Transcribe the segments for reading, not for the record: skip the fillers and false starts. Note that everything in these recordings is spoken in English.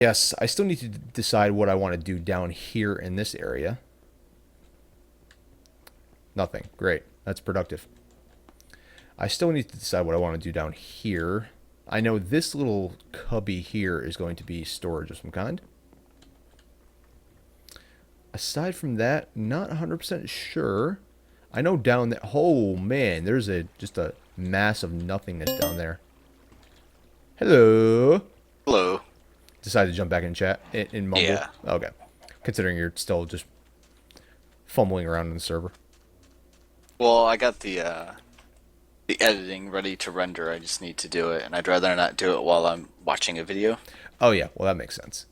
Yes, I still need to decide what I want to do down here in this area. Nothing. Great. That's productive. I still need to decide what I want to do down here. I know this little cubby here is going to be storage of some kind. Aside from that, not 100% sure. I know down there... Oh, man. There's just a mass of nothingness down there. Hello. Hello. Decided to jump back in chat. In Mumble. Yeah. Okay. Considering you're still just fumbling around in the server. Well, I got the editing ready to render. I just need to do it, and I'd rather not do it while I'm watching a video. Oh, yeah. Well, that makes sense.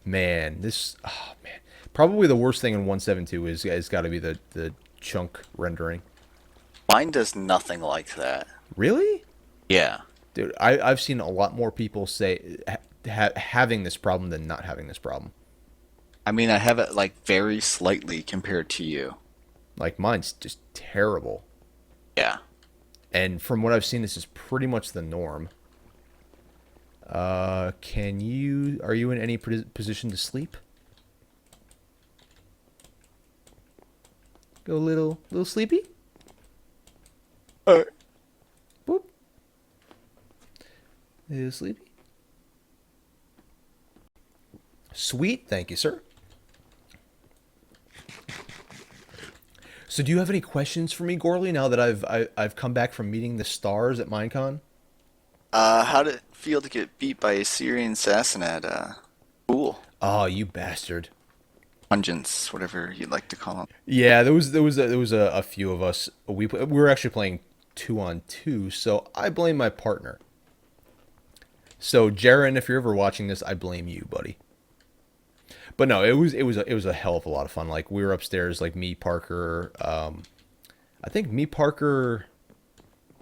Man, this... Oh, man. Probably the worst thing in 172 is got to be the chunk rendering. Mine does nothing like that. Really? Yeah. Dude, I've seen a lot more people say having this problem than not having this problem. I mean, I have it like very slightly compared to you. Like, mine's just terrible. Yeah. And from what I've seen, this is pretty much the norm. Are you in any position to sleep? Go little sleepy? Uh, Boop. Little sleepy? Sweet, thank you, sir. So, do you have any questions for me, Gorley? Now that I've come back from meeting the stars at Minecon? how did it feel to get beat by a Syrian assassin at pool? Oh, you bastard! Pungence, whatever you'd like to call them. Yeah, there was a few of us. We were actually playing 2-on-2, so I blame my partner. So, Jaren, if you're ever watching this, I blame you, buddy. But no, it was a hell of a lot of fun. Like, we were upstairs, like me, Parker, I think me, Parker,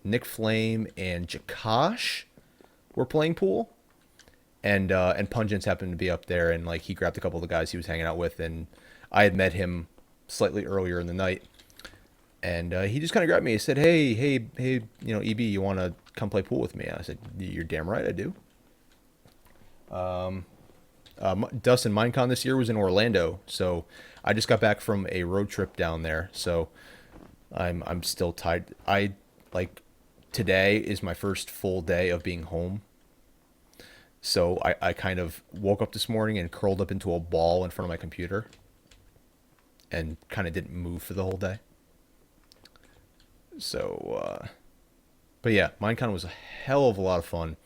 Nick Flame, and Jakash were playing pool, and Pungence happened to be up there, and like he grabbed a couple of the guys he was hanging out with, and I had met him slightly earlier in the night, and he just kind of grabbed me. He said, "Hey, EB, you want to come play pool with me?" I said, "You're damn right, I do." Dustin Minecon this year was in Orlando, so I just got back from a road trip down there, so I'm still tired. I like today is my first full day of being home. So I kind of woke up this morning and curled up into a ball in front of my computer and kind of didn't move for the whole day. So but yeah, Minecon was a hell of a lot of fun.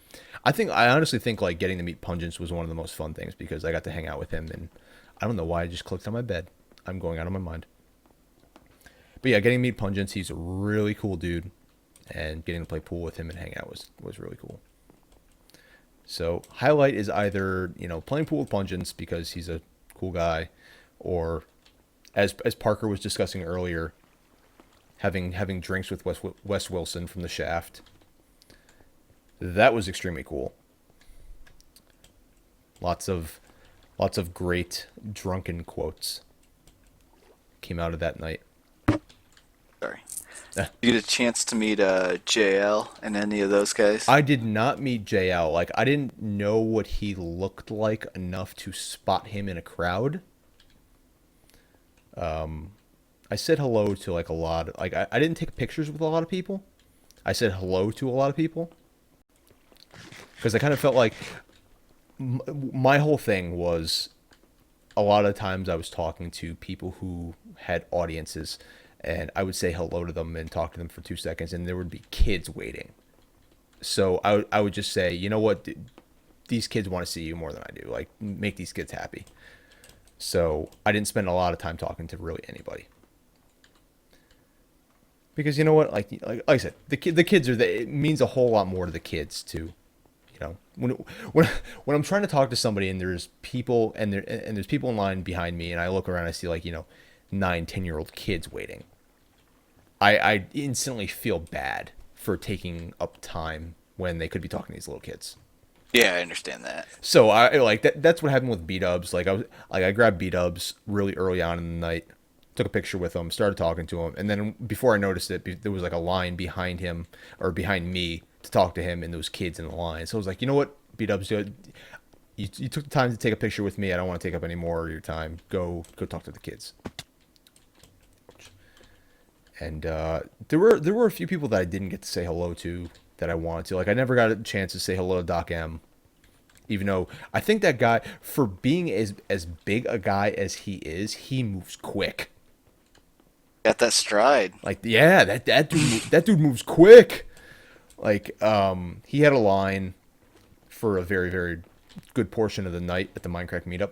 I honestly think like getting to meet Pungence was one of the most fun things because I got to hang out with him, and I don't know why I just clicked on my bed. I'm going out of my mind. But yeah, getting to meet Pungence, he's a really cool dude, and getting to play pool with him and hang out was really cool. So highlight is either playing pool with Pungence because he's a cool guy, or as Parker was discussing earlier, having drinks with Wes Wilson from the Shaft. That was extremely cool. Lots of great drunken quotes came out of that night. Sorry. Eh. You get a chance to meet JL and any of those guys? I did not meet JL. Like, I didn't know what he looked like enough to spot him in a crowd. I said hello to like a lot. Like, I didn't take pictures with a lot of people. I said hello to a lot of people because I kind of felt like my whole thing was a lot of times I was talking to people who had audiences, and I would say hello to them and talk to them for 2 seconds, and there would be kids waiting. So I would just say, you know what, these kids want to see you more than I do. Like, make these kids happy. So I didn't spend a lot of time talking to really anybody. Because you know what, like I said, the kids it means a whole lot more to the kids too. When I'm trying to talk to somebody and there's people and there's people in line behind me, and I look around, I see like 9, 10-year-old kids waiting. I instantly feel bad for taking up time when they could be talking to these little kids. Yeah, I understand that. So I like that. That's what happened with B-Dubs. I grabbed B-Dubs really early on in the night, took a picture with him, started talking to him, and then before I noticed it, there was like a line behind him or behind me to talk to him, and those kids in the line. So I was like, you know what, B-Dubs, you took the time to take a picture with me. I don't want to take up any more of your time. Go talk to the kids. And there were a few people that I didn't get to say hello to that I wanted to. Like I never got a chance to say hello to Doc M, even though I think that guy, for being as big a guy as he moves quick. Got that stride. Like yeah, that dude moves quick. Like he had a line for a very very good portion of the night at the Minecraft meetup.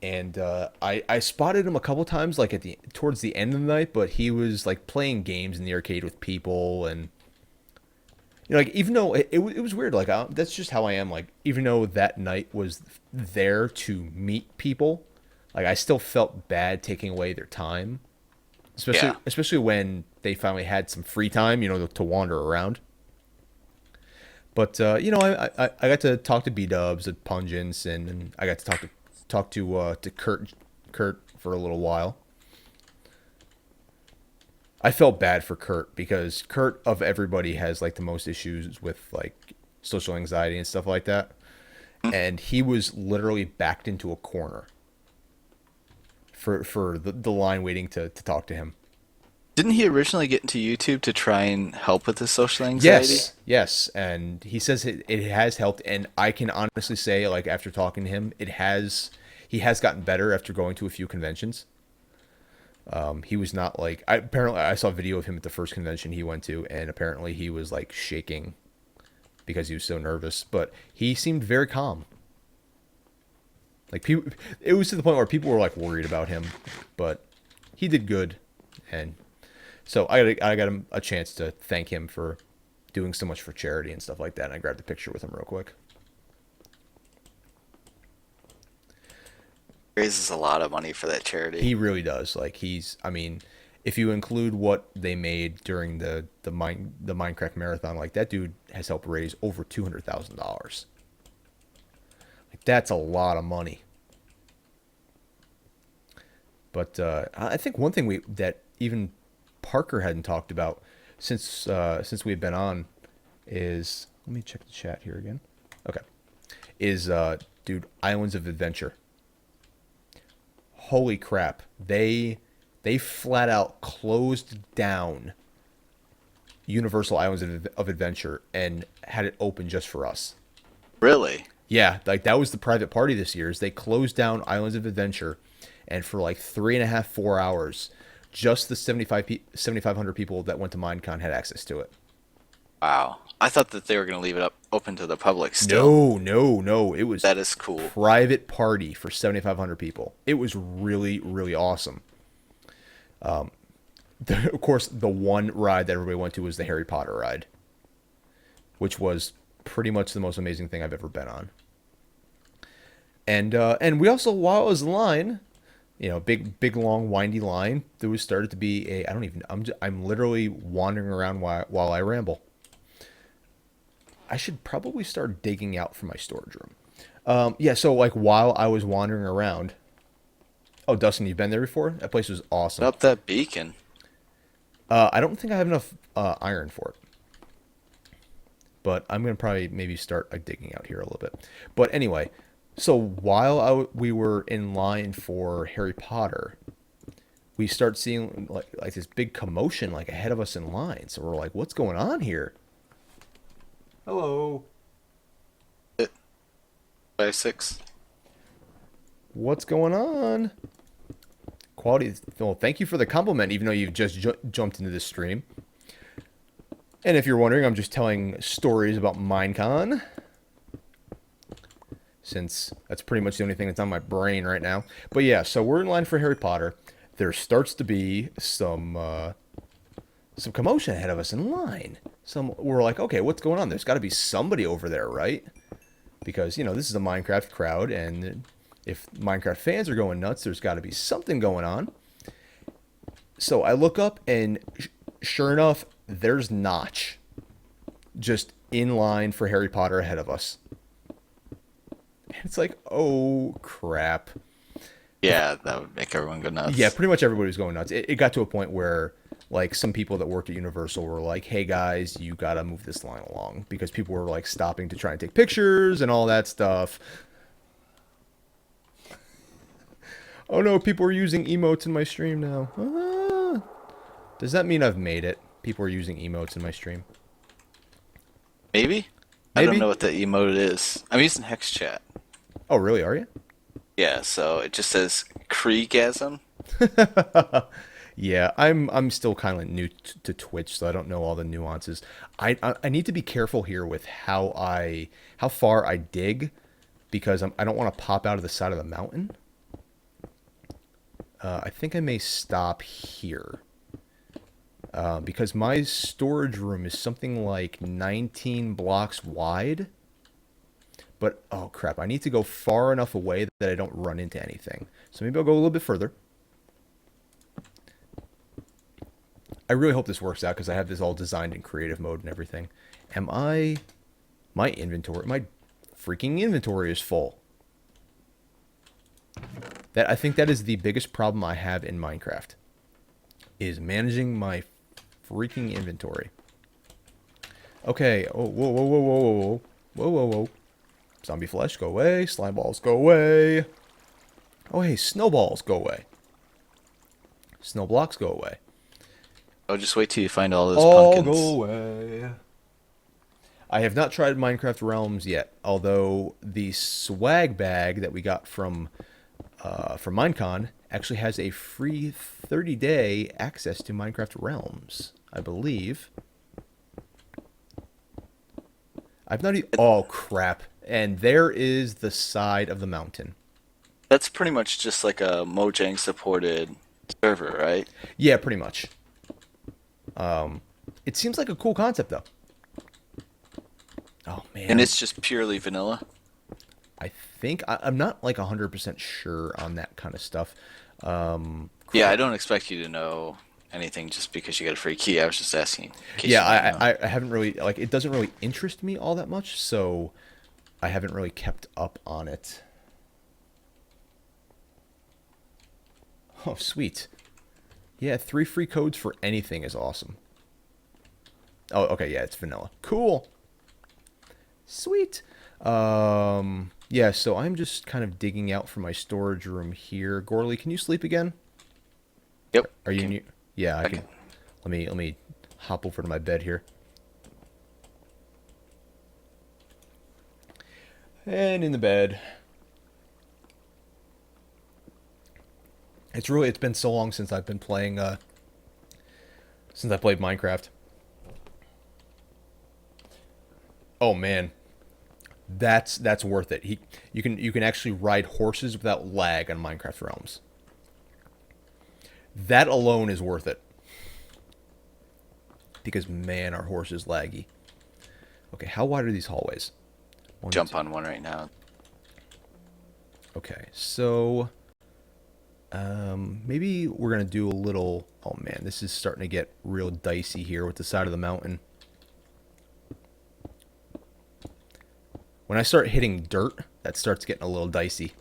And I spotted him a couple times, like towards the end of the night, but he was like playing games in the arcade with people, and like even though it was weird, like that's just how I am. Like even though that night was there to meet people, like I still felt bad taking away their time, especially when they finally had some free time, to wander around. But I got to talk to B Dubs at Pungence, and I got to talk to Kurt for a little while. I felt bad for Kurt because Kurt of everybody has like the most issues with like social anxiety and stuff like that. And he was literally backed into a corner for the line waiting to talk to him. Didn't he originally get into YouTube to try and help with his social anxiety? Yes, and he says it has helped, and I can honestly say, like after talking to him, he has gotten better after going to a few conventions. He was not like apparently I saw a video of him at the first convention he went to, and apparently he was like shaking because he was so nervous, but he seemed very calm. Like people, it was to the point where people were like worried about him, but he did good, and so I got him a chance to thank him for doing so much for charity and stuff like that. And I grabbed a picture with him real quick. Raises a lot of money for that charity. He really does. Like I mean, if you include what they made during the Minecraft marathon, like that dude has helped raise over $200,000. Like that's a lot of money. But I think one thing that even Parker hadn't talked about since we had been on is, let me check the chat here again. Okay, is dude, Islands of Adventure. Holy crap! They flat out closed down Universal Islands of Adventure and had it open just for us. Really? Yeah, like that was the private party this year. Is they closed down Islands of Adventure, and for like 3.5, 4 hours, just the 7,500 people that went to Minecon had access to it. Wow. I thought that they were going to leave it open to the public still. No. It was That is cool. Private party for 7,500 people. It was really, really awesome. Of course, the one ride that everybody went to was the Harry Potter ride, which was pretty much the most amazing thing I've ever been on. And we also, while I was in line, big long windy line, there was started to be I'm literally wandering around while I ramble. I should probably start digging out for my storage room. So like while I was wandering around, oh Dustin, you've been there before? That place was awesome. Up that beacon. I don't think I have enough iron for it, but I'm gonna probably maybe start digging out here a little bit. But anyway, so while we were in line for Harry Potter, we start seeing like this big commotion like ahead of us in line. So we're like, what's going on here? Hello. 5-6. What's going on? Quality. Well, thank you for the compliment, even though you've just jumped into this stream. And if you're wondering, I'm just telling stories about Minecon, since that's pretty much the only thing that's on my brain right now. But yeah, so we're in line for Harry Potter. There starts to be some commotion ahead of us in line. We're like, okay, what's going on? There's got to be somebody over there, right? Because this is a Minecraft crowd, and if Minecraft fans are going nuts, there's got to be something going on. So I look up, and sure enough, there's Notch, just in line for Harry Potter ahead of us. And it's like, oh crap. Yeah, that would make everyone go nuts. Yeah, pretty much everybody was going nuts. It got to a point where Like some people that worked at Universal were like, "Hey guys, you gotta move this line along," because people were like stopping to try and take pictures and all that stuff. Oh no, people are using emotes in my stream now. Ah. Does that mean I've made it? People are using emotes in my stream. Maybe? I don't know Maybe. what the emote is. I'm using hex chat. Oh really? Are you? Yeah, so it just says Kriegasm. Yeah, I'm still kind of new to Twitch, so I don't know all the nuances. I need to be careful here with how far I dig because I don't want to pop out of the side of the mountain. I think I may stop here because my storage room is something like 19 blocks wide. But oh crap, I need to go far enough away that I don't run into anything. So maybe I'll go a little bit further. I really hope this works out because I have this all designed in creative mode and everything. Am I... My inventory... My freaking inventory is full. I think that is the biggest problem I have in Minecraft. Is managing my freaking inventory. Okay. Oh, whoa, whoa, whoa, whoa, whoa, whoa. Whoa, whoa, whoa. Zombie flesh, go away. Slime balls, go away. Oh, hey, snowballs, go away. Snow blocks, go away. Oh, just wait till you find all those All go pumpkins. away. I have not tried Minecraft Realms yet, although the swag bag that we got from Minecon actually has a free 30-day access to Minecraft Realms, I believe. I've not even... Oh, crap. And there is the side of the mountain. That's pretty much just like a Mojang supported server, right? Yeah, pretty much. It seems like a cool concept, though. Oh, And man. it's just purely vanilla. I think... I'm not, like, 100% sure on that kind of stuff. Yeah, I don't expect you to know anything just because you got a free key. I was just asking in case you might Yeah, know. I haven't really... Like, it doesn't really interest me all that much, so I haven't really kept up on it. Oh, sweet. Yeah, 3 free codes for anything is awesome. Oh, okay, yeah, it's vanilla. Cool. Sweet. Yeah, so I'm just kind of digging out from my storage room here. Gorley, can you sleep again? Yep. Are you Can, new? Yeah, I I can. can. Let me hop over to my bed here. And in the bed. It's been so long since I've been playing since I played Minecraft. Oh man, that's worth it. You can actually ride horses without lag on Minecraft Realms. That alone is worth it. Because man, our horse is laggy. Okay, how wide are these hallways? One, Jump two. on one right now. Okay, so maybe we're gonna do a little. Oh man, this is starting to get real dicey here with the side of the mountain. When I start hitting dirt, that starts getting a little dicey.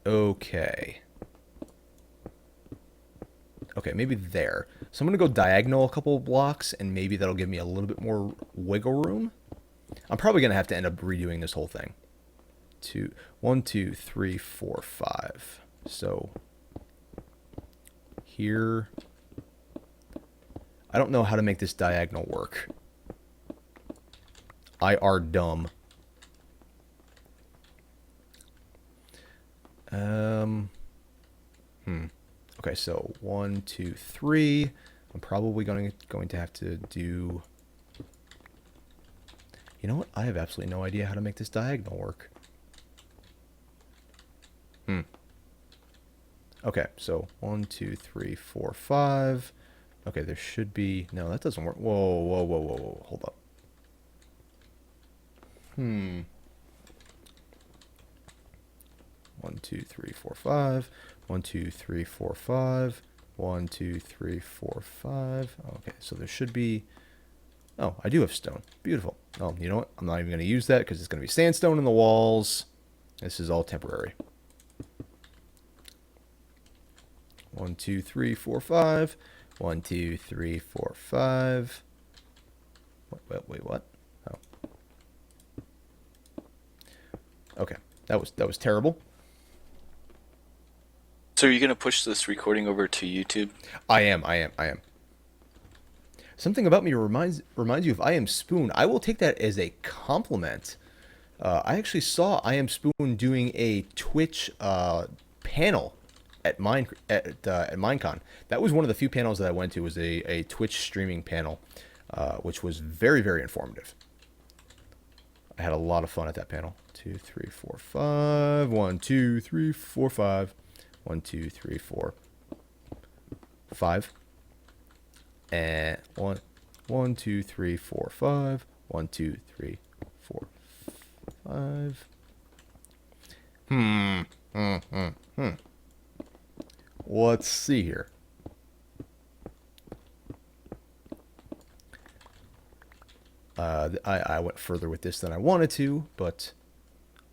Okay. Okay, maybe there. So I'm going to go diagonal a couple of blocks, and maybe that'll give me a little bit more wiggle room. I'm probably going to have to end up redoing this whole thing. 1, 2, 3, 4, 5. So here... I don't know how to make this diagonal work. I are dumb. Okay, so 1, 2, 3. I'm probably going to have to do... You know what? I have absolutely no idea how to make this diagonal work. Okay, so 1, 2, 3, 4, 5. Okay, there should be... No, that doesn't work. Whoa, whoa, whoa, whoa, whoa. Hold up. 1, 2, 3, 4, 5. 1, 2, 3, 4, 5. 1, 2, 3, 4, 5. Okay, so there should be... Oh, I do have stone. Beautiful. Oh, you know what? I'm not even going to use that because it's going to be sandstone in the walls. This is all temporary. 1, 2, 3, 4, 5. 1, 2, 3, 4, 5. Wait, what? Oh. Okay. That was terrible. So are you gonna push this recording over to YouTube? I am. Something about me reminds you of I Am Spoon. I will take that as a compliment. I actually saw I Am Spoon doing a Twitch panel at Minecon. That was one of the few panels that I went to. Was a Twitch streaming panel, which was very, very informative. I had a lot of fun at that panel. 2, 3, 4, 5. 1, 2, 3, 4, 5. 1, 2, 3, 4, 5. And 1, 2, 3, 4, 5. 1, 2, 3, 4, 5. Let's see here. I went further with this than I wanted to, but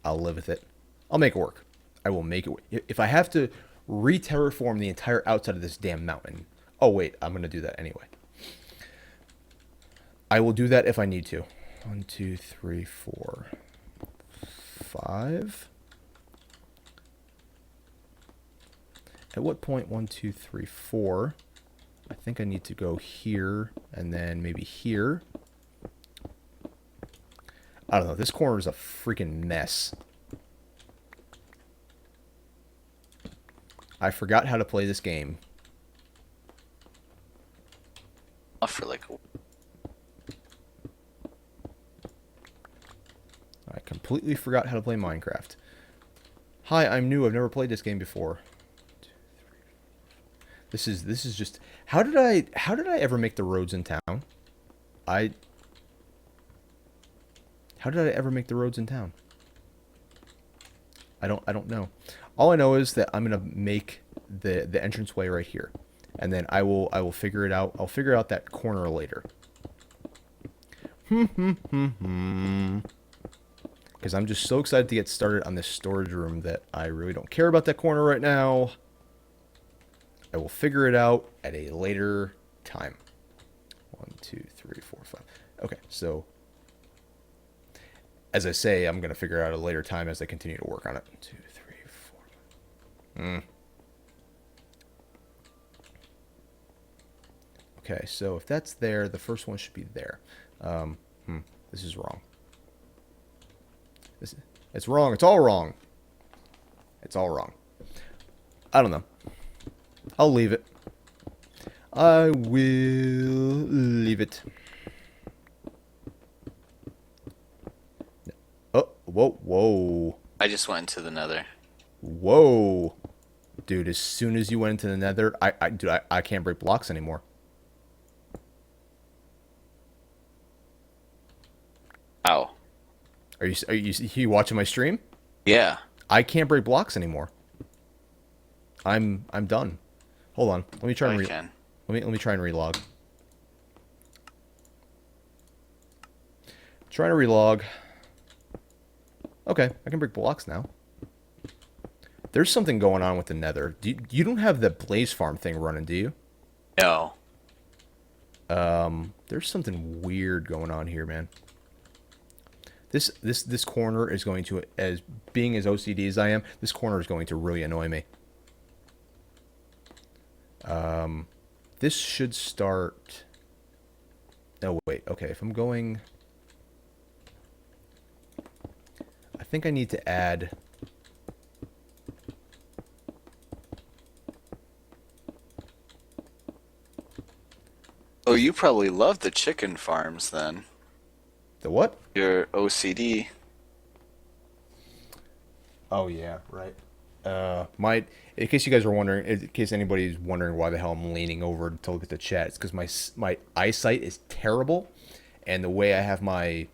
I'll live with it. I'll make it work. I will make it work. If I have to re-terraform the entire outside of this damn mountain. Oh, wait. I'm going to do that anyway. I will do that if I need to. 1, 2, 3, 4, 5. At what point? 1, 2, 3, 4. I think I need to go here and then maybe here. I don't know. This corner is a freaking mess. I forgot how to play this game. Off for like I completely forgot how to play Minecraft. Hi, I'm new. I've never played this game before. This is just how did I ever make the roads in town? How did I ever make the roads in town? I don't know. All I know is that I'm gonna make the entranceway right here, and then I will figure it out. I'll figure out that corner later. Because I'm just so excited to get started on this storage room that I really don't care about that corner right now. I will figure it out at a later time. 1, 2, 3, 4, 5. Okay, so as I say, I'm gonna figure it out at a later time as I continue to work on it. 2, 3, 4. Okay, so if that's there, the first one should be there. This is wrong. It's wrong. It's all wrong. It's all wrong. I don't know. I'll leave it. I will leave it. Oh, whoa. I just went into the nether. Whoa. Dude, as soon as you went into the nether, I can't break blocks anymore. Ow. Are you watching my stream? Yeah. I can't break blocks anymore. I'm done. Hold on. Let me try and let me try and relog. Trying to relog. Okay, I can break blocks now. There's something going on with the nether. You don't have the blaze farm thing running, do you? No. There's something weird going on here, man. This corner is going to, as being as OCD as I am, this corner is going to really annoy me. This should start. Oh wait, okay. If I'm going, I think I need to add. Oh, you probably love the chicken farms then. The what? Your OCD. Oh yeah, right. In case you guys are wondering, in case anybody's wondering why the hell I'm leaning over to look at the chat, it's because my eyesight is terrible, and the way I have my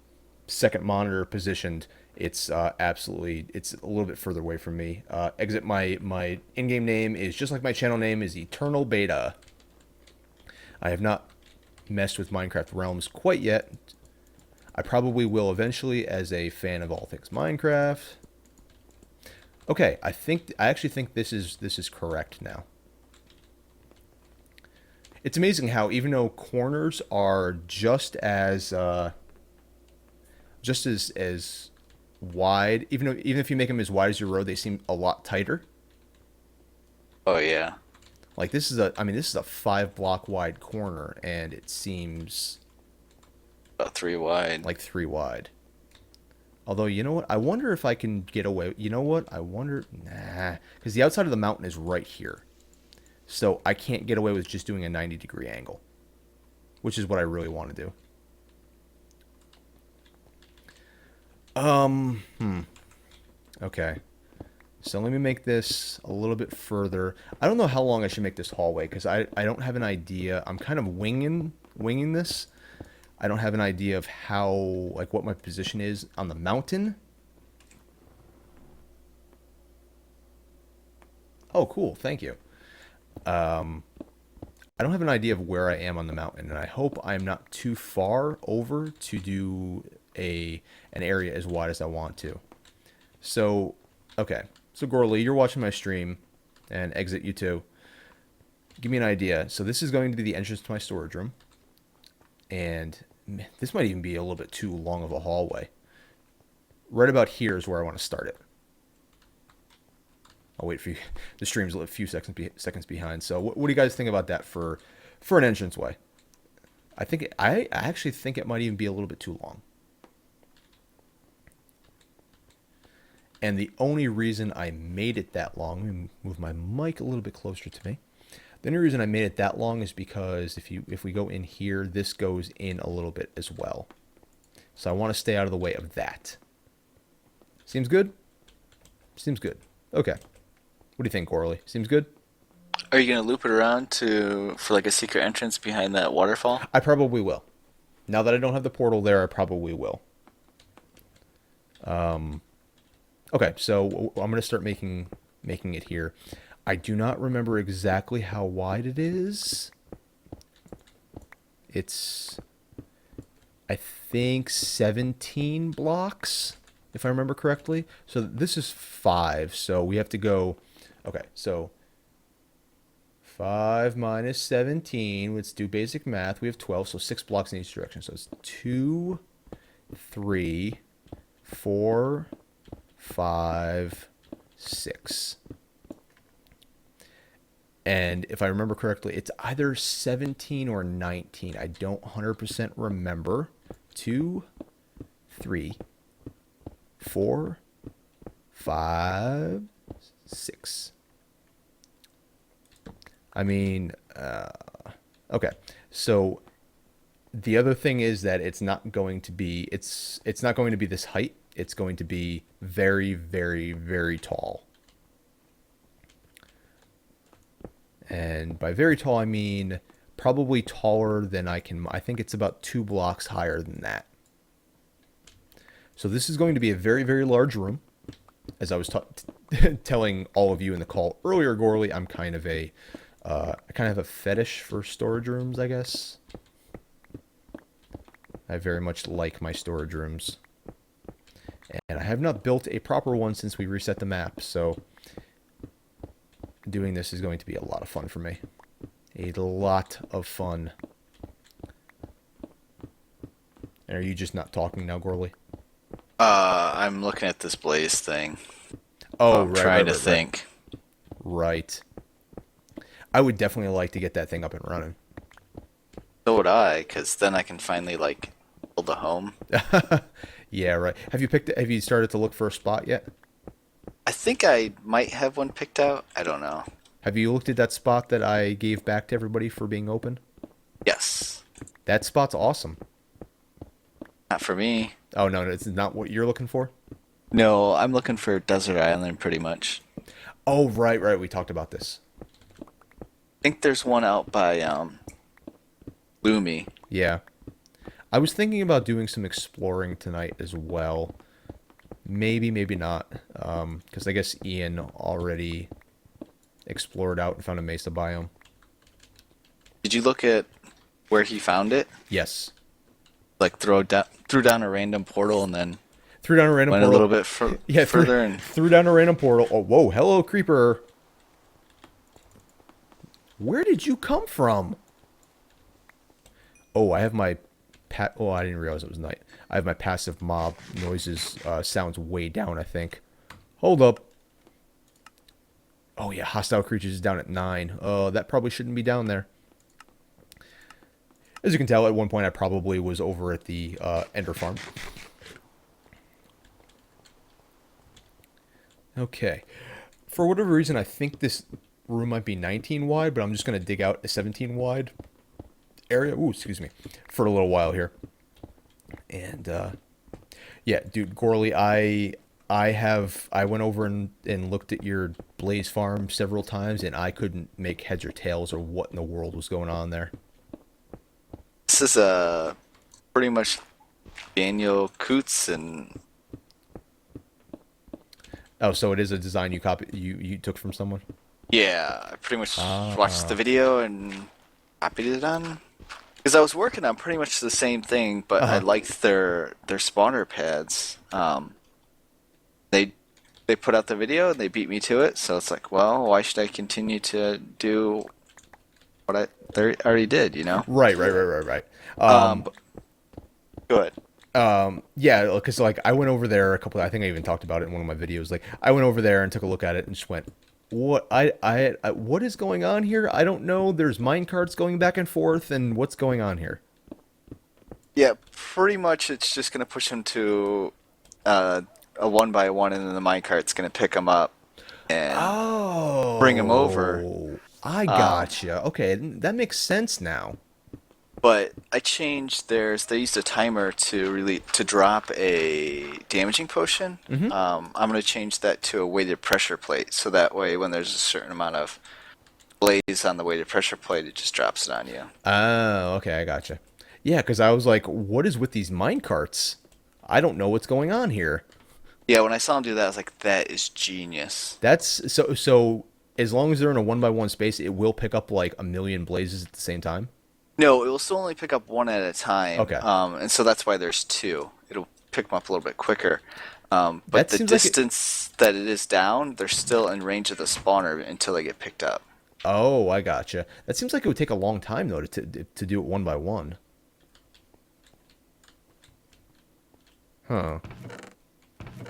second monitor positioned, it's absolutely, it's a little bit further away from me. Exit my in-game name is just like my channel name is eternalbeta. I have not messed with Minecraft Realms quite yet. I probably will eventually as a fan of all things Minecraft. Okay, I actually think this is correct now. It's amazing how even though corners are just as wide, even if you make them as wide as your road, they seem a lot tighter. Oh yeah, Like this is a 5 block wide corner, and it seems about 3 wide. like 3 wide. Although, you know what? I wonder if I can get away. You know what? I wonder. Nah, because the outside of the mountain is right here, so I can't get away with just doing a 90-degree angle, which is what I really want to do. Okay. So let me make this a little bit further. I don't know how long I should make this hallway because I don't have an idea. I'm kind of winging this. I don't have an idea of how, like, what my position is on the mountain. Oh, cool. Thank you. I don't have an idea of where I am on the mountain, and I hope I'm not too far over to do an area as wide as I want to. So, okay. So, Gorley, you're watching my stream, and Exit, you too. Give me an idea. So, this is going to be the entrance to my storage room, and this might even be a little bit too long of a hallway. Right about here is where I want to start it. I'll wait for you. The stream's a few seconds behind. So, what do you guys think about that for an entranceway? I actually think it might even be a little bit too long. And the only reason I made it that long, let me move my mic a little bit closer to me. The only reason I made it that long is because if we go in here, this goes in a little bit as well. So I want to stay out of the way of that. Seems good? Seems good. Okay. What do you think, Orly? Seems good? Are you gonna loop it around for like a secret entrance behind that waterfall? I probably will. Now that I don't have the portal there, I probably will. Okay, so I'm gonna start making it here. I do not remember exactly how wide it is. It's, I think, 17 blocks, if I remember correctly. So this is 5, so we have to go. Okay, so 5 minus 17. Let's do basic math. We have 12, so 6 blocks in each direction. So it's 2, 3, 4, 5, 6. And if I remember correctly, it's either 17 or 19. I don't 100% remember. 2, 3, 4, 5, 6. I mean, okay. So the other thing is that it's not going to be this height. It's going to be very, very, very tall. And by very tall, I mean probably taller than I think it's about 2 blocks higher than that. So this is going to be a very, very large room. As I was telling all of you in the call earlier, Gorley, I kind of have a fetish for storage rooms, I guess. I very much like my storage rooms. And I have not built a proper one since we reset the map, so doing this is going to be a lot of fun for me. A lot of fun. And are you just not talking now, Gorley? I'm looking at this blaze thing. Oh, I'm right. trying to think. Right. I would definitely like to get that thing up and running. So would I, because then I can finally like build a home. Yeah, right. Have you started to look for a spot yet? I think I might have one picked out. I don't know. Have you looked at that spot that I gave back to everybody for being open? Yes. That spot's awesome. Not for me. Oh, no, it's not what you're looking for? No, I'm looking for Desert Island pretty much. Oh, right. We talked about this. I think there's one out by Loomy. Yeah. I was thinking about doing some exploring tonight as well. Maybe not. Because I guess Ian already explored out and found a mesa biome. Did you look at where he found it? Yes. Like threw down a random portal and then Threw down a random went portal. a little bit further and threw down a random portal. Oh, whoa. Hello, creeper. Where did you come from? Oh, I have my oh, I didn't realize it was night. I have my passive mob noises sounds way down, I think. Hold up. Oh yeah, hostile creatures is down at 9. That probably shouldn't be down there. As you can tell, at one point I probably was over at the Ender Farm. Okay. For whatever reason, I think this room might be 19 wide, but I'm just going to dig out a 17 wide area. Ooh, excuse me. For a little while here. And, yeah, dude, Gorley, I went over and looked at your Blaze farm several times, and I couldn't make heads or tails or what in the world was going on there. This is pretty much Daniel Coots, and Oh, so it is a design you took from someone? yeah, I pretty much watched the Ah. video and copied it on. Because I was working on pretty much the same thing, but I Uh-huh. liked their spawner pads. They they put out the video and they beat me to it, so it's like, well, why should I continue to do what they already did, you know? Right. But, go ahead. Yeah, because like I went over there a couple. I think I even talked about it in one of my videos. Like I went over there and took a look at it and just went, "What? What is going on here? I don't know. There's mine carts going back and forth, and what's going on here?" Yeah, pretty much it's just gonna push him to uh, a one by one, and then the minecart's gonna pick him up and bring him over. Oh, I Um, gotcha. Okay, that makes sense now. but I changed theirs. They used a timer to really to drop a damaging potion. Mm-hmm. I'm gonna change that to a weighted pressure plate, so that way when there's a certain amount of blaze on the weighted pressure plate, it just drops it on you. Oh, okay, I gotcha. Yeah, because I was like, "What is with these mine carts? I don't know what's going on here." Yeah, when I saw him do that, I was like, that is genius. That's so. As long as they're in a 1 by 1 space, it will pick up like a million blazes at the same time. No, it will still only pick up one at a time, Okay. and so that's why there's two. It'll pick them up a little bit quicker. But That the seems like it. distance that it is down, they're still in range of the spawner until they get picked up. Oh, I gotcha. That seems like it would take a long time though to do it 1 by 1. Huh.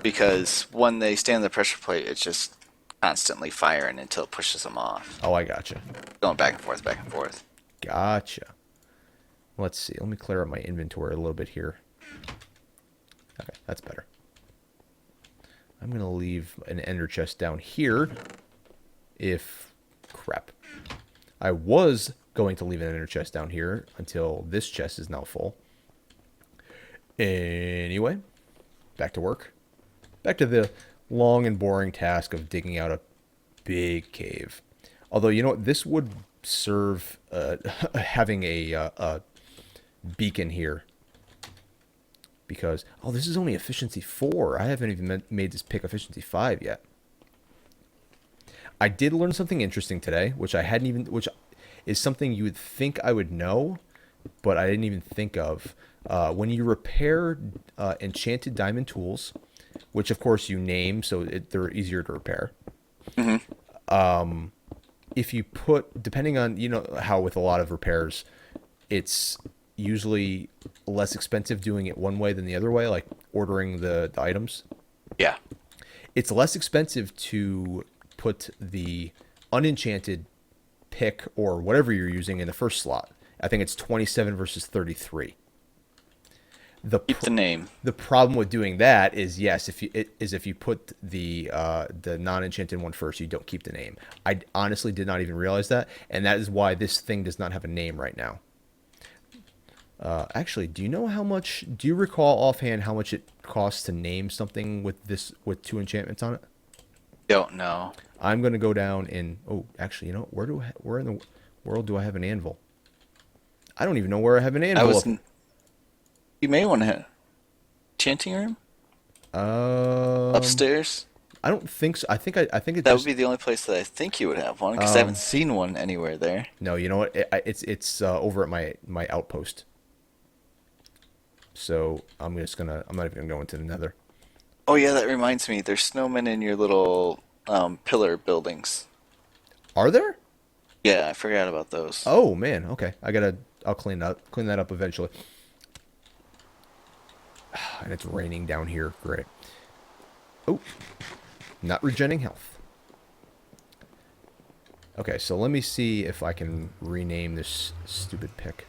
Because when they stay on the pressure plate, it's just constantly firing until it pushes them off, Oh, I gotcha. going back and forth, back and forth. Gotcha. Let's see. Let me clear up my inventory a little bit here. Okay, that's better. I'm gonna leave an ender chest down here. If crap, I was going to leave an ender chest down here until this chest is now full. Anyway, back to work. Back to the long and boring task of digging out a big cave. Although, you know what? This would serve having a beacon here. Because, oh, this is only efficiency 4. I haven't even made this pick efficiency 5 yet. I did learn something interesting today, which I hadn't even, which is something you would think I would know, but I didn't even think of. When you repair enchanted diamond tools, which of course you name so they're easier to repair. If you put, depending on, you know how with a lot of repairs, it's usually less expensive doing it one way than the other way, like ordering the items. Yeah. It's less expensive to put the unenchanted pick or whatever you're using in the first slot. I think it's 27 versus 33. The Keep the name. the problem with doing that is yes, if you put the non-enchanted one first, you don't keep the name. I honestly did not even realize that, and that is why this thing does not have a name right now. Actually, do you know how much? Do you recall offhand how much it costs to name something with this with 2 enchantments on it? Don't know. I'm gonna go down and oh, actually, you know where in the world do I have an anvil? I don't even know where I have an I anvil. was. You may want to hit chanting room Um, upstairs. I don't think so. I think it That would just be the only place that I think you would have one because I haven't seen one anywhere there. no. You know what? It's over at my outpost. So I'm not even gonna go into the nether. Oh yeah, that reminds me. There's snowmen in your little pillar buildings. Are there? Yeah, I forgot about those. Oh man. Okay. I gotta. I'll clean that up eventually. And it's raining down here. Great. Oh, not regenerating health. Okay, so let me see if I can rename this stupid pick.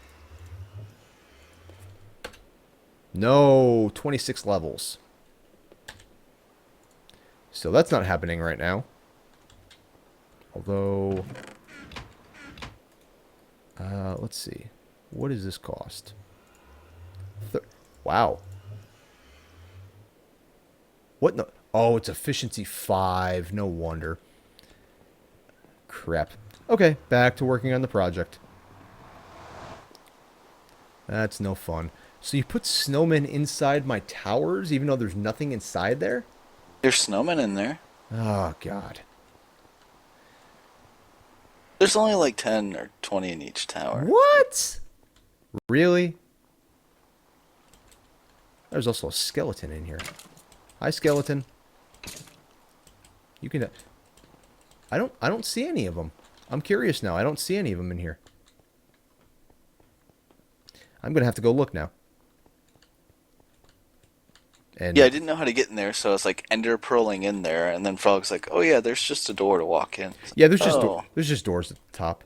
No, 26 levels. So that's not happening right now. Although, let's see. What does this cost? Wow. What no? Oh, it's efficiency 5. No wonder. Crap. Okay, back to working on the project. That's no fun. So you put snowmen inside my towers, even though there's nothing inside there? There's snowmen in there. Oh, God. There's only like 10 or 20 in each tower. What? Really? There's also a skeleton in here. Hi, skeleton. You can... I don't see any of them. I'm curious now. I don't see any of them in here. I'm going to have to go look now. And Yeah, I didn't know how to get in there, so I was like ender pearling in there, and then Frog's like, "Oh yeah, there's just a door to walk in." yeah, Oh, there's just doors at the top.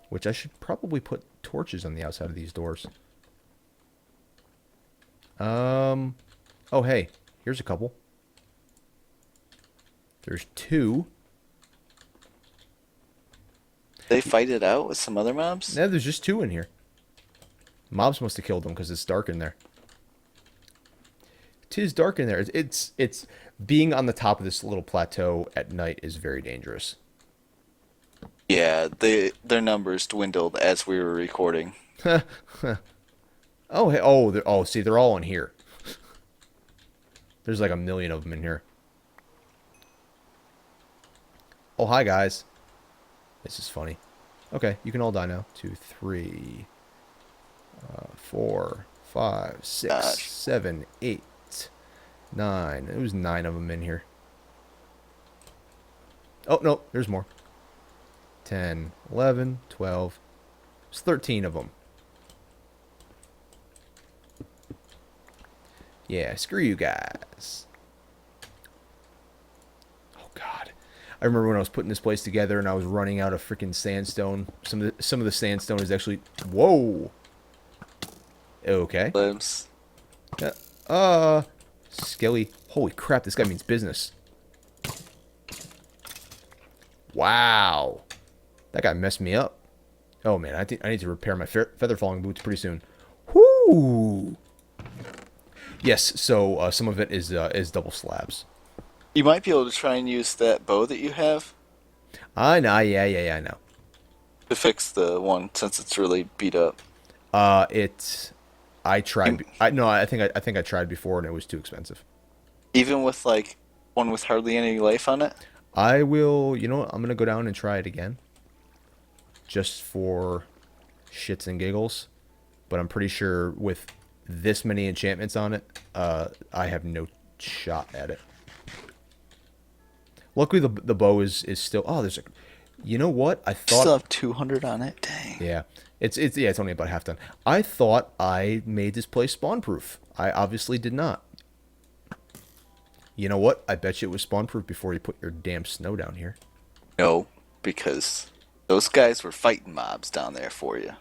Which I should probably put torches on the outside of these doors. Oh, hey. Here's a couple. There's 2. they fight it out with some other mobs. Yeah, there's just 2 in here. Mobs must have killed them because it's dark in there. 'Tis dark in there. It's being on the top of this little plateau at night is very dangerous. Yeah, their numbers dwindled as we were recording. Oh, hey, oh, see, they're all in here. There's like a million of them in here. Oh, hi, guys. This is funny. Okay, you can all die now. 2, 3, 4, 5, 6, Gosh. 7, 8, 9. There was 9 of them in here. Oh, no, there's more. 10, 11, 12. There's 13 of them. Yeah, screw you guys. Oh, God. I remember when I was putting this place together and I was running out of freaking sandstone. Some of the sandstone is actually... Whoa! Okay. Limbs. Skelly. Holy crap, this guy means business. Wow. That guy messed me up. Oh, man, I need to repair my feather falling boots pretty soon. Whoo! Yes, so some of it is double slabs. You might be able to try and use that bow that you have I know, yeah, I know. to fix the one since it's really beat up. I tried. I think I tried before and it was too expensive. Even with like one with hardly any life on it. I will. You know what? I'm gonna go down and try it again, just for shits and giggles. But I'm pretty sure with this many enchantments on it, I have no shot at it. Luckily, the bow is still. Oh, there's a. You know what? I thought. Still have 200 on it. Dang. Yeah, it's only about half done. I thought I made this place spawn proof. I obviously did not. You know what? I bet you it was spawn proof before you put your damn snow down here. No, because those guys were fighting mobs down there for you.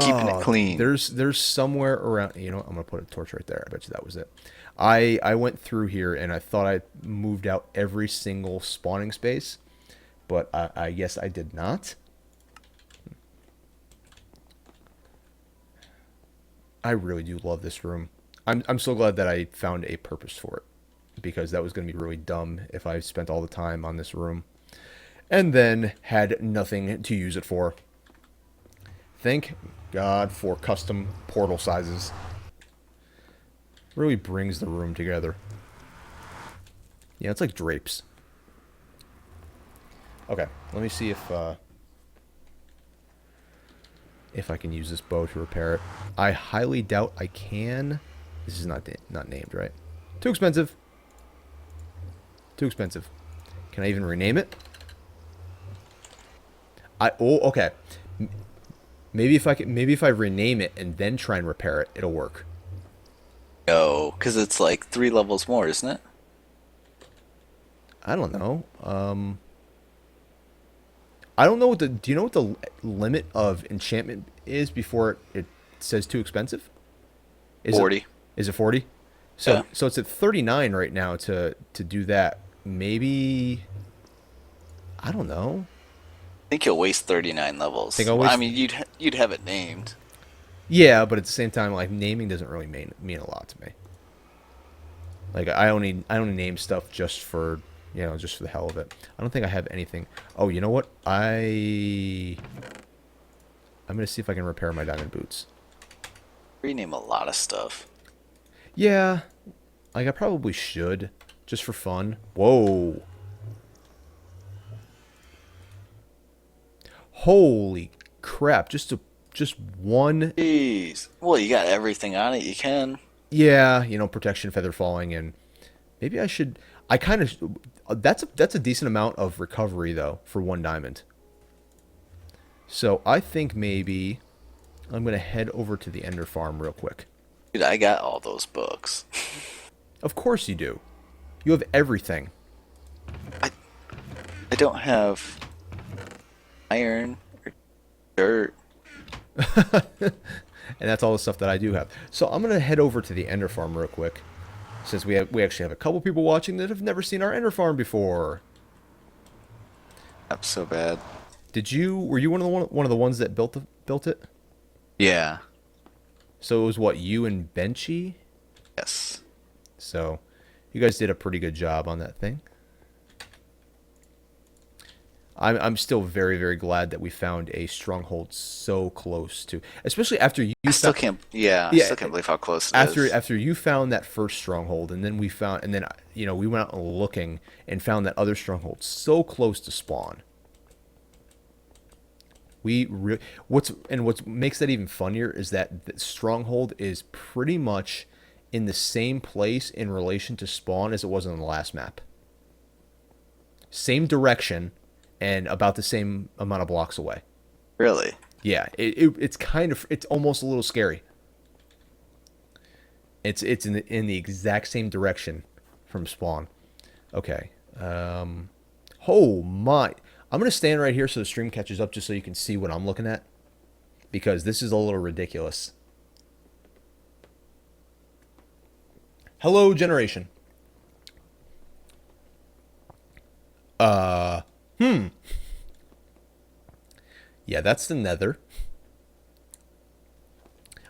Keeping it clean. There's somewhere around. You know what? I'm gonna put a torch right there. I bet you that was it. I went through here and I thought I moved out every single spawning space, but I guess I did not. I really do love this room. I'm so glad that I found a purpose for it, because that was going to be really dumb if I spent all the time on this room and then had nothing to use it for. Thank God for custom portal sizes. Really brings the room together. Yeah, it's like drapes. Okay, let me see if I can use this bow to repair it. I highly doubt I can. This is not named, right? Too expensive. Too expensive. Can I even rename it? Oh, okay. maybe if I rename it and then try and repair it, it'll work. No, because it's like 3 levels more, isn't it? I don't know. I don't know what the. Do you know what the limit of enchantment is before it says too expensive? Is it 40. is it 40? Yeah. So it's at 39 right now to do that. Maybe I don't know. I think you'll waste 39 I think levels. I'll Well, I waste. mean, you'd have it named. Yeah, but at the same time, like naming doesn't really mean a lot to me. Like I only name stuff just for just for the hell of it. I don't think I have anything. Oh, you know what? I'm gonna see if I can repair my diamond boots. Rename a lot of stuff. Yeah, like I probably should just for fun. Whoa. Holy crap. Just one. Jeez. Well, you got everything on it you can. Yeah, protection, feather falling, and maybe I should. I kind of. That's a decent amount of recovery though for one diamond. So I think maybe I'm gonna head over to the Ender Farm real quick. Dude, I got all those books. Of course you do. You have everything. I I don't have iron or dirt. And that's all the stuff that I do have. So I'm gonna head over to the Ender Farm real quick, since we actually have a couple people watching that have never seen our Ender Farm before. That's so bad. Were you one of the ones that built it? Yeah. So it was what, you and Benchy? Yes. So you guys did a pretty good job on that thing. I'm still very, very glad that we found a stronghold so close to, especially after you I still found, can't. Yeah, I yeah, still can't believe how close it is. after you found that first stronghold, and then we went out looking and found that other stronghold so close to spawn. What makes that even funnier is that the stronghold is pretty much in the same place in relation to spawn as it was on the last map. Same direction and about the same amount of blocks away. Really? Yeah, it's almost a little scary. It's in the exact same direction from spawn. Okay. Oh my. I'm going to stand right here so the stream catches up just so you can see what I'm looking at, because this is a little ridiculous. Hello, generation. Uh, yeah, that's the nether.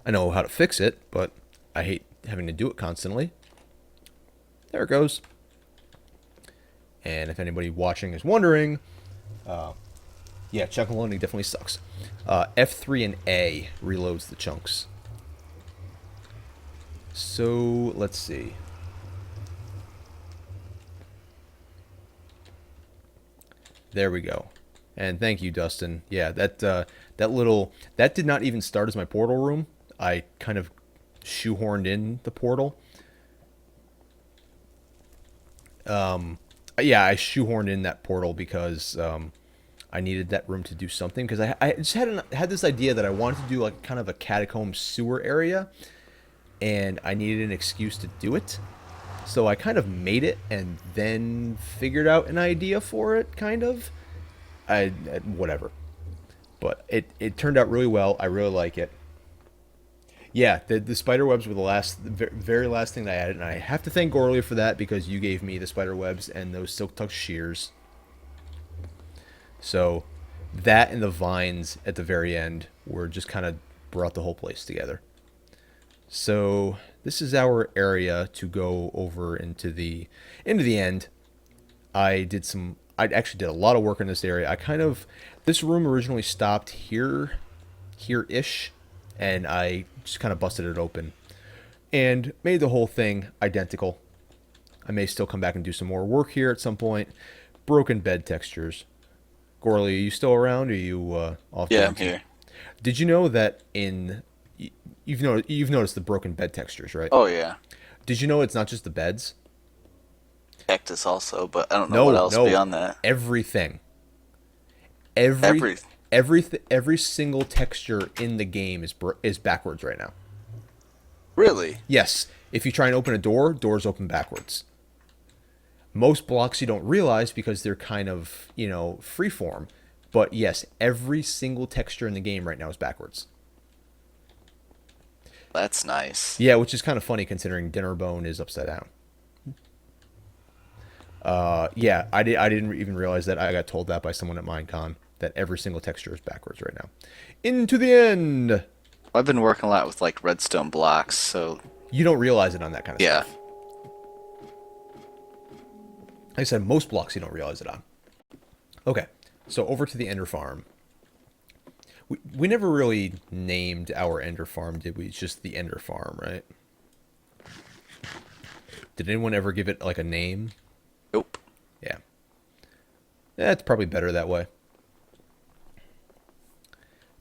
I know how to fix it, but I hate having to do it constantly. There it goes. And if anybody watching is wondering, yeah, chunk loading definitely sucks. F3 and A reloads the chunks. So let's see. There we go. And thank you, Dustin. Yeah, that did not even start as my portal room. I kind of shoehorned in the portal. Yeah, I shoehorned in that portal because I needed that room to do something, because I just had this idea that I wanted to do like kind of a catacomb sewer area, and I needed an excuse to do it. So I kind of made it and then figured out an idea for it, kind of. Whatever. But it turned out really well. I really like it. Yeah, the spider webs were the very last thing that I added, and I have to thank Gorlia for that, because you gave me the spider webs and those silk touch shears. So that and the vines at the very end were just kind of brought the whole place together. So this is our area to go over into the end. I actually did a lot of work in this area. This room originally stopped here-ish, and I just kind of busted it open and made the whole thing identical. I may still come back and do some more work here at some point. Broken bed textures. Gorley, are you still around? Or are you off? Yeah, I'm here. Did you know that you've noticed the broken bed textures, right? Oh yeah. Did you know it's not just the beds? Cactus also, but I don't know what No, else no, beyond that. everything. Every Every every single texture in the game is backwards right now. Really? Yes, if you try and open a door, doors open backwards. Most blocks you don't realize because they're kind of, freeform. But yes, every single texture in the game right now is backwards. That's nice. Yeah, which is kind of funny considering Dinnerbone is upside down. Yeah, I didn't even realize that. I got told that by someone at Minecon that every single texture is backwards right now. Into the end. I've been working a lot with like redstone blocks, so You don't realize it on that kind of yeah. stuff. Like I said, most blocks you don't realize it on. Okay, so over to the Ender Farm. We never really named our Ender Farm, did we? It's just the Ender Farm, right? Did anyone ever give it like a name? Nope. Yeah. That's probably better that way.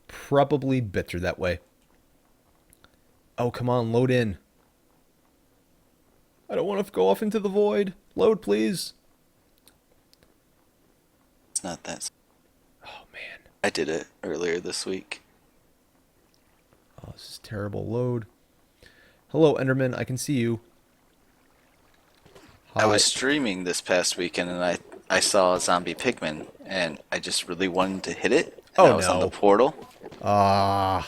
Probably better that way. Oh, come on, load in. I don't want to go off into the void. Load, please. It's not that. Oh, man. I did it earlier this week. Oh, this is terrible. Load. Hello, Enderman. I can see you. I was streaming this past weekend and I saw a zombie pigman and I just really wanted to hit it. And Oh, I was on no. the portal. Ah.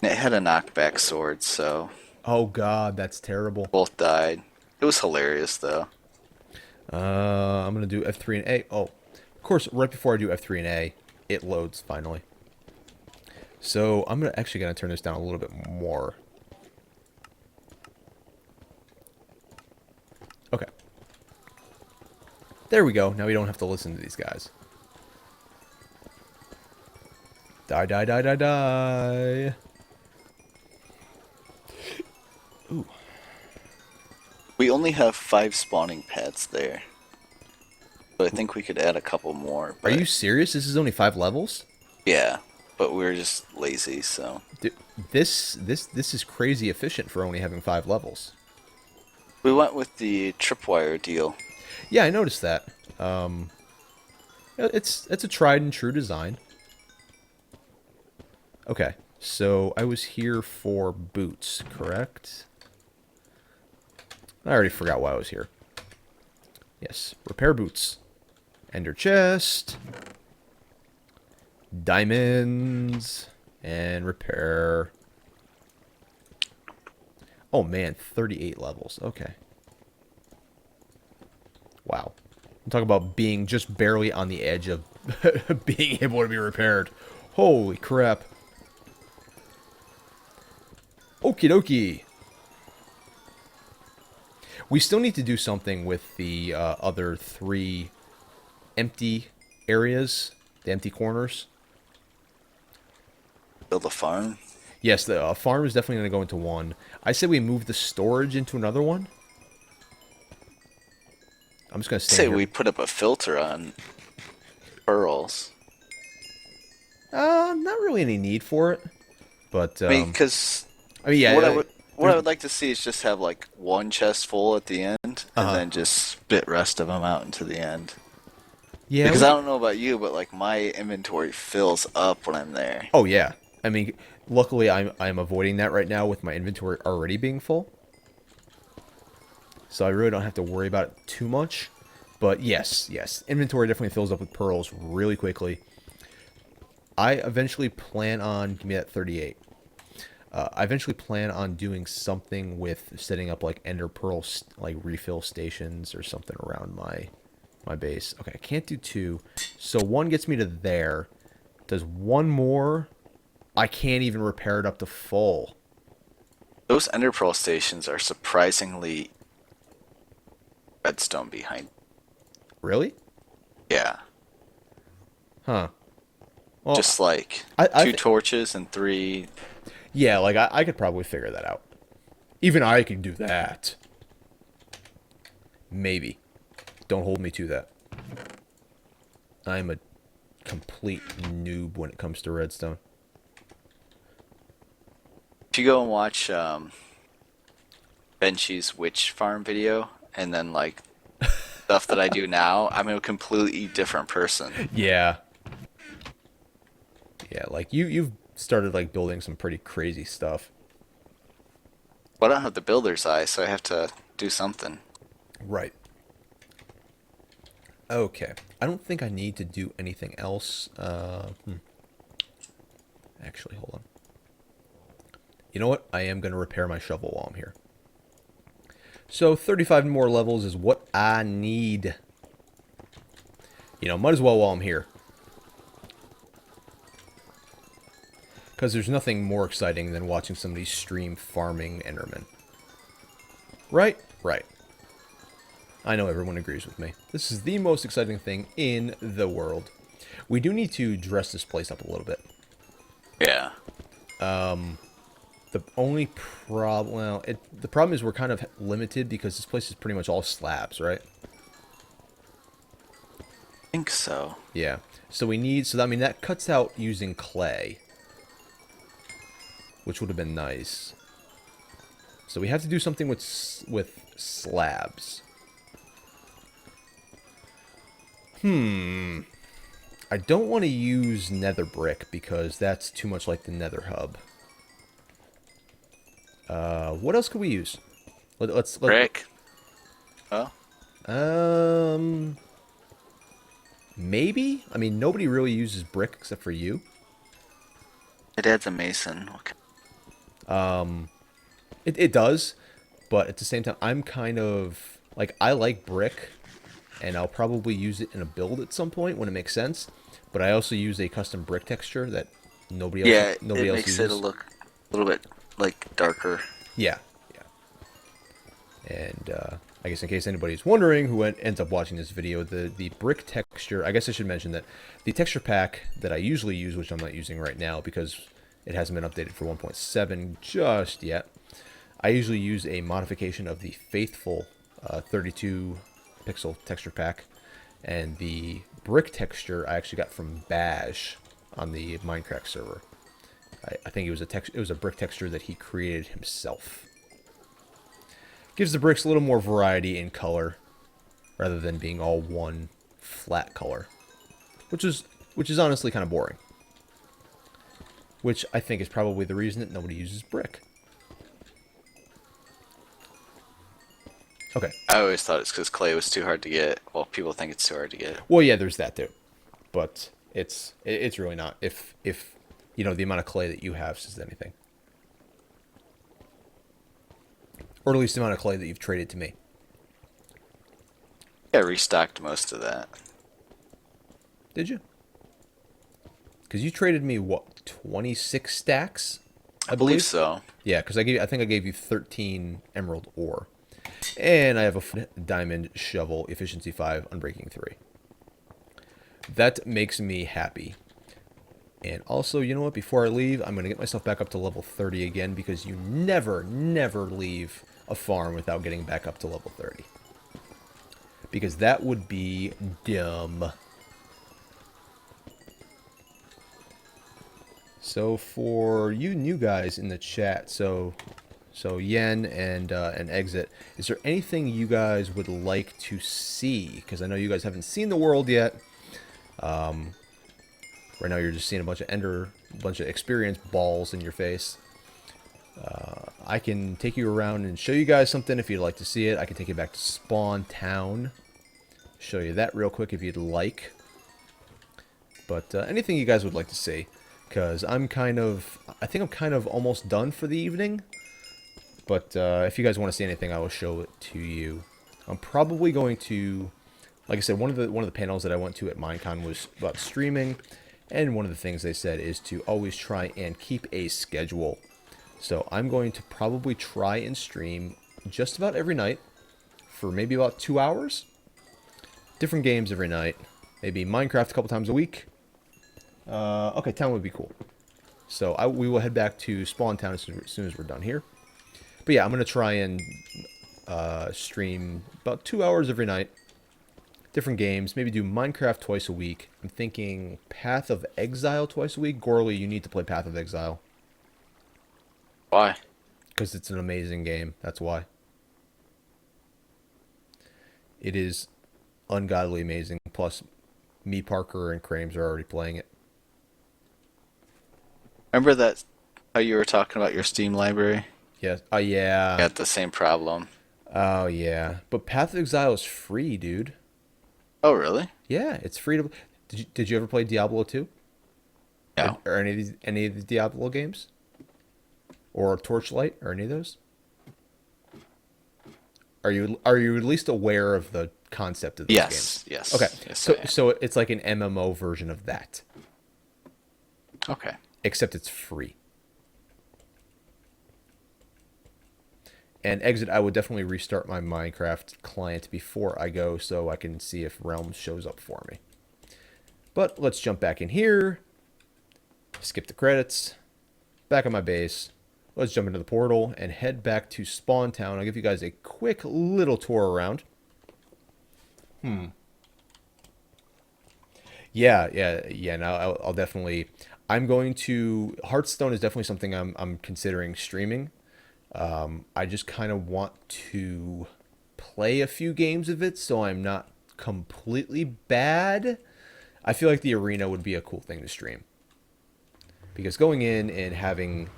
And it had a knockback sword, so Oh, God. That's terrible. both died. It was hilarious though. I'm going to do F3 and A. Oh, of course, right before I do F3 and A, it loads finally. So I'm actually going to turn this down a little bit more. Okay. There we go. Now we don't have to listen to these guys. Die, die, die, die, die. Ooh. We only have 5 spawning pads there. So I think we could add a couple more. Are But you serious? This is only 5 levels? yeah, but we were just lazy, so Dude, this is crazy efficient for only having 5 levels. we went with the tripwire deal. Yeah, I noticed that. It's a tried and true design. Okay, so I was here for boots, correct? I already forgot why I was here. Yes, repair boots. Ender chest. Diamonds. And repair. Oh man, 38 levels. Okay. Wow. I'm talking about being just barely on the edge of being able to be repaired. Holy crap. Okie dokie. We still need to do something with the other 3 empty areas, the empty corners. Build a farm. Yes, the farm is definitely going to go into one. I said we move the storage into another one. I'm just going to Say stand here. we put up a filter on pearls. Not really any need for it. But, I mean, because yeah. what I would like to see is just have like one chest full at the end, and then just spit rest of them out into the end. Yeah. Because I don't know about you, but like my inventory fills up when I'm there. Oh, yeah. I mean, luckily I'm avoiding that right now with my inventory already being full. So I really don't have to worry about it too much. But yes, inventory definitely fills up with pearls really quickly. I eventually plan on, give me that 38. I eventually plan on doing something with setting up like ender pearl like refill stations or something around my base. Okay, I can't do 2. So 1 gets me to there. Does 1 more? I can't even repair it up to full. Those ender pearl stations are surprisingly redstone behind. Really? Yeah. Huh. Well, Just like I 2 torches and 3. yeah, like I could probably figure that out. Even I can do that. Maybe. Don't hold me to that. I'm a complete noob when it comes to redstone. If you go and watch Benchy's witch farm video, and then like stuff that I do now, I'm a completely different person. Yeah. Yeah, like you've started like building some pretty crazy stuff. But I don't have the builder's eye, so I have to do something. Right. Okay. I don't think I need to do anything else. Actually, hold on. You know what? I am going to repair my shovel while I'm here. So 35 more levels is what I need. You know, might as well while I'm here. Because there's nothing more exciting than watching somebody stream farming Enderman. Right? Right. I know everyone agrees with me. This is the most exciting thing in the world. We do need to dress this place up a little bit. Yeah. The only problem, well, the problem is we're kind of limited because this place is pretty much all slabs, right? I think so. Yeah. So we need, so I mean that cuts out using clay, which would have been nice. So we have to do something with slabs. I don't want to use nether brick because that's too much like the nether hub. What else could we use? Let's Brick. Oh, um maybe? I mean nobody really uses brick except for you. my dad's a mason. Okay. It does, but at the same time I'm kind of like I like brick and I'll probably use it in a build at some point when it makes sense, but I also use a custom brick texture that Yeah, nobody it else makes it uses. look a little bit like darker. Yeah. And I guess in case anybody's wondering who ends up watching this video, the brick texture, I guess I should mention that the texture pack that I usually use, which I'm not using right now because it hasn't been updated for 1.7 just yet, I usually use a modification of the Faithful 32 pixel texture pack. And the brick texture I actually got from Bash on the Minecraft server. I think it was a brick texture that he created himself. Gives the bricks a little more variety in color rather than being all one flat color, which is honestly kind of boring. Which I think is probably the reason that nobody uses brick. Okay. I always thought it's because clay was too hard to get. Well, people think it's too hard to get. Well, yeah, there's that too, but it's really not. If you know the amount of clay that you have says anything, or at least the amount of clay that you've traded to me. Yeah, restocked most of that. Did you? Because you traded me what 26 stacks, I believe so. Yeah, because I think I gave you 13 emerald ore, and I have a diamond shovel, efficiency 5, unbreaking 3. That makes me happy. And also, you know what? Before I leave, I'm going to get myself back up to level 30 again because you never leave a farm without getting back up to level 30. Because that would be dumb. So for you new guys in the chat, so Yen and Exit, is there anything you guys would like to see? Because I know you guys haven't seen the world yet. Right now you're just seeing a bunch of experience balls in your face. I can take you around and show you guys something if you'd like to see it. I can take you back to Spawn Town. Show you that real quick if you'd like. But anything you guys would like to see. Because I think I'm kind of almost done for the evening. But if you guys want to see anything, I will show it to you. I'm probably going to, like I said, one of the panels that I went to at Minecon was about streaming. And one of the things they said is to always try and keep a schedule. So I'm going to probably try and stream just about every night for maybe about 2 hours. Different games every night. Maybe Minecraft a couple times a week. Okay, town would be cool. So we will head back to Spawn Town as soon as we're done here. But yeah, I'm going to try and stream about 2 hours every night. Different games. Maybe do Minecraft twice a week. I'm thinking Path of Exile twice a week. Gorley, you need to play Path of Exile. Why? Because it's an amazing game. That's why. It is ungodly amazing. Plus, me, Parker, and Crames are already playing it. Remember that how you were talking about your Steam library? Yes. Oh yeah. Got the same problem. Oh yeah. But Path of Exile is free, dude. Oh, really? Yeah, it's free to. Did you ever play Diablo 2? No. Or any of the Diablo games? Or Torchlight or any of those? Are you at least aware of the concept of those games? Yes, Okay. yes, yes, I So am. so it's like an MMO version of that, Okay. except it's free. And exit, I would definitely restart my Minecraft client before I go so I can see if Realms shows up for me. But let's jump back in here. Skip the credits. Back on my base. Let's jump into the portal and head back to Spawn Town. I'll give you guys a quick little tour around. Yeah. Now I'll definitely. I'm going to. Hearthstone is definitely something I'm considering streaming. I just kind of want to play a few games of it so I'm not completely bad. I feel like the arena would be a cool thing to stream because going in and having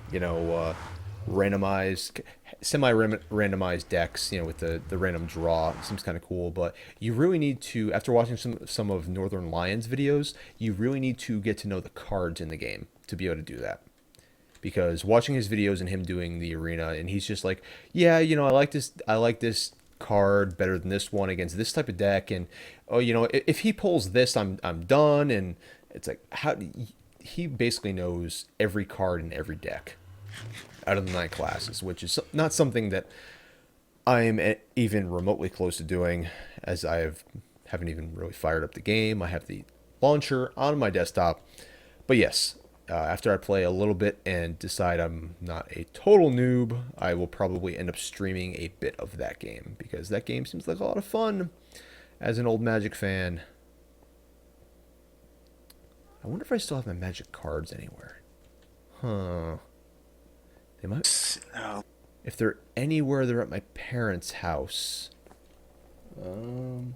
randomized, semi-randomized decks, with the random draw seems kind of cool. But you really need to, after watching some of Northern Lions videos, you really need to get to know the cards in the game to be able to do that. Because watching his videos and him doing the arena, and he's just like, yeah, I like this card better than this one against this type of deck, and oh, if he pulls this, I'm done, and it's like he basically knows every card in every deck out of the 9 classes, which is not something that I'm even remotely close to doing, as haven't even really fired up the game. I have the launcher on my desktop, but yes, after I play a little bit and decide I'm not a total noob, I will probably end up streaming a bit of that game because that game seems like a lot of fun as an old Magic fan. I wonder if I still have my Magic cards anywhere. Huh. They might. No. If they're anywhere, they're at my parents' house. Um.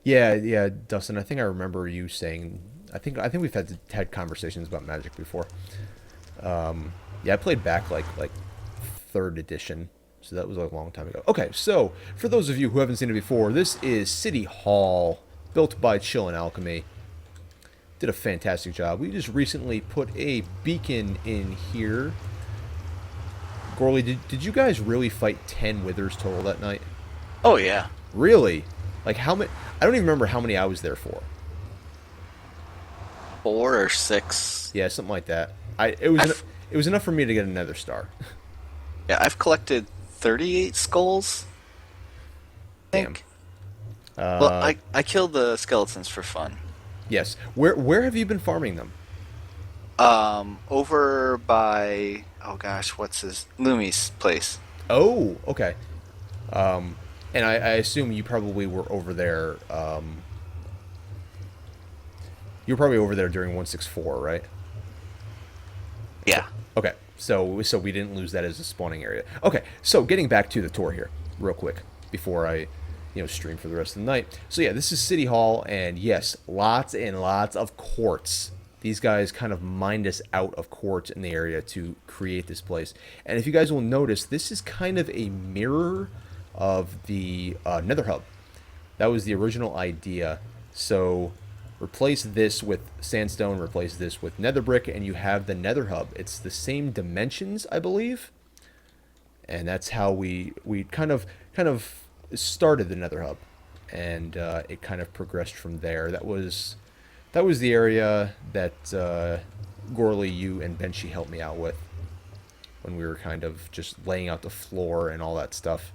Yeah, Dustin. I think I remember you saying. I think we've had conversations about Magic before. Yeah, I played back like third edition, so that was a long time ago. Okay, so for those of you who haven't seen it before, this is City Hall, built by Chill and Alchemy. Did a fantastic job. We just recently put a beacon in here. Gorley, did you guys really fight 10 withers total that night? Oh yeah. Really? Like how many? I don't even remember how many I was there for. 4 or 6. Yeah, something like that. It was enough for me to get another star. Yeah, I've collected 38 skulls, I Damn. think. Well, I killed the skeletons for fun. Yes. Where have you been farming them? Over by, oh gosh, what's his Lumi's place. Oh, okay. And I assume you probably were over there. You were probably over there during 164, right? Yeah. Okay. So we didn't lose that as a spawning area. Okay. So getting back to the tour here, real quick, before I, stream for the rest of the night. So yeah, this is City Hall, and yes, lots and lots of quartz. These guys kind of mined us out of quartz in the area to create this place. And if you guys will notice, this is kind of a mirror of the Nether Hub. That was the original idea. So replace this with sandstone, replace this with nether brick, and you have the Nether Hub. It's the same dimensions, I believe. And that's how we kind of started the Nether Hub. And it kind of progressed from there. That was the area that Gorley, you, and Benchy helped me out with when we were kind of just laying out the floor and all that stuff.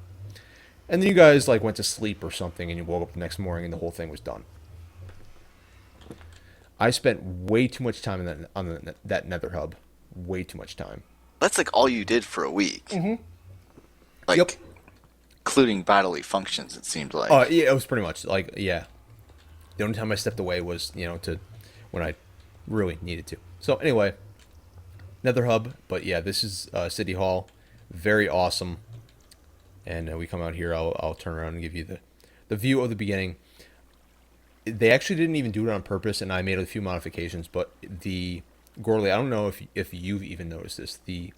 And then you guys went to sleep or something, and you woke up the next morning, and the whole thing was done. I spent way too much time on that Nether Hub. Way too much time. That's like all you did for a week. Mm-hmm. Like, Yep. including bodily functions, it seemed like. Oh, yeah, it was pretty much yeah. The only time I stepped away was, to when I really needed to. So anyway, Nether Hub, but yeah, this is City Hall. Very awesome. And we come out here, I'll turn around and give you the view of the beginning. they actually didn't even do it on purpose, and I made a few modifications. But the Gorley, I don't know if you've even noticed this. The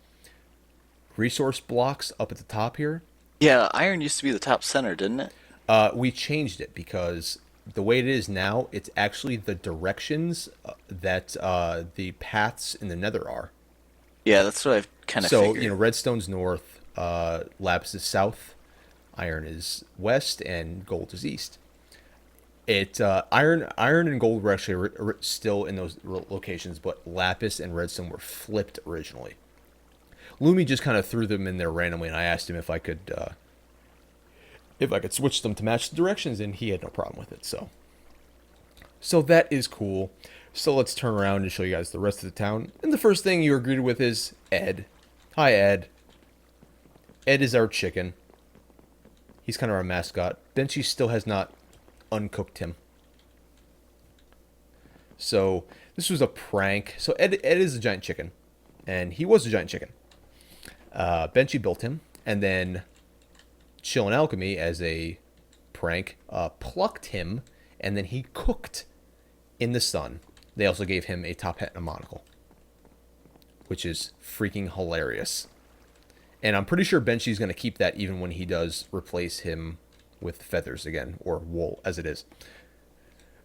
resource blocks up at the top here, Yeah, iron used to be the top center, didn't it? we changed it because the way it is now, it's actually the directions that the paths in the Nether are. Yeah, that's what I've kind of So figured. redstone's north, lapis is south, iron is west, and gold is east. Iron and gold were actually still in those locations, but lapis and redstone were flipped originally. Lumi just kind of threw them in there randomly, and I asked him if I could switch them to match the directions, and he had no problem with it. So that is cool. So let's turn around and show you guys the rest of the town. And the first thing you're greeted with is Ed. Hi, Ed. Ed is our chicken. He's kind of our mascot. Benchy still has not uncooked him. So this was a prank. So Ed is a giant chicken, and he was a giant chicken. Benchy built him, and then Chill and Alchemy, as a prank, plucked him, and then he cooked in the sun. They also gave him a top hat and a monocle, which is freaking hilarious. And I'm pretty sure Benchy's going to keep that even when he does replace him with feathers again, or wool, as it is.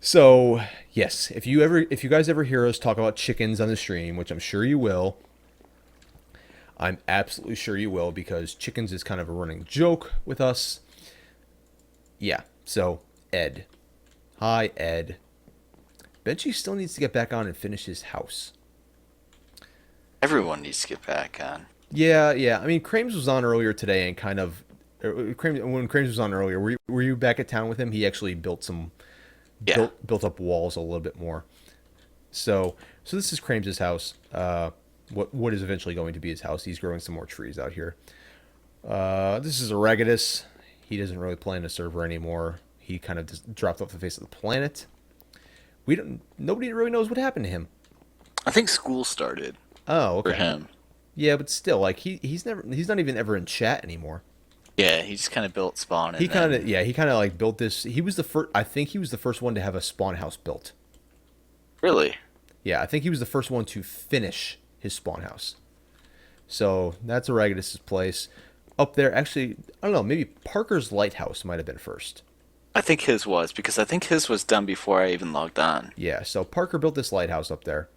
So, yes, if you guys ever hear us talk about chickens on the stream, which I'm sure you will, I'm absolutely sure you will, because chickens is kind of a running joke with us. Yeah, so, Ed. Hi, Ed. Benchy still needs to get back on and finish his house. Everyone needs to get back on. Yeah. I mean, Crames was on earlier today and kind of... when Crames was on earlier, were you back at town with him? He actually built Yeah. built up walls a little bit more. So this is Crames' house. What is eventually going to be his house. He's growing some more trees out here. This is Aregatus. He doesn't really play in a server anymore. He kind of just dropped off the face of the planet. Nobody really knows what happened to him. I think school started Oh, for okay. him. Yeah, but still, like he's not even ever in chat anymore. Yeah, he just kind of built spawn and then He kind of like built this. He was the first. I think he was the first one to have a spawn house built. really. Yeah, I think he was the first one to finish his spawn house. So that's Aregatus' place. Up there, actually, I don't know. Maybe Parker's lighthouse might have been first. I think his was because I think his was done before I even logged on. Yeah, so Parker built this lighthouse up there.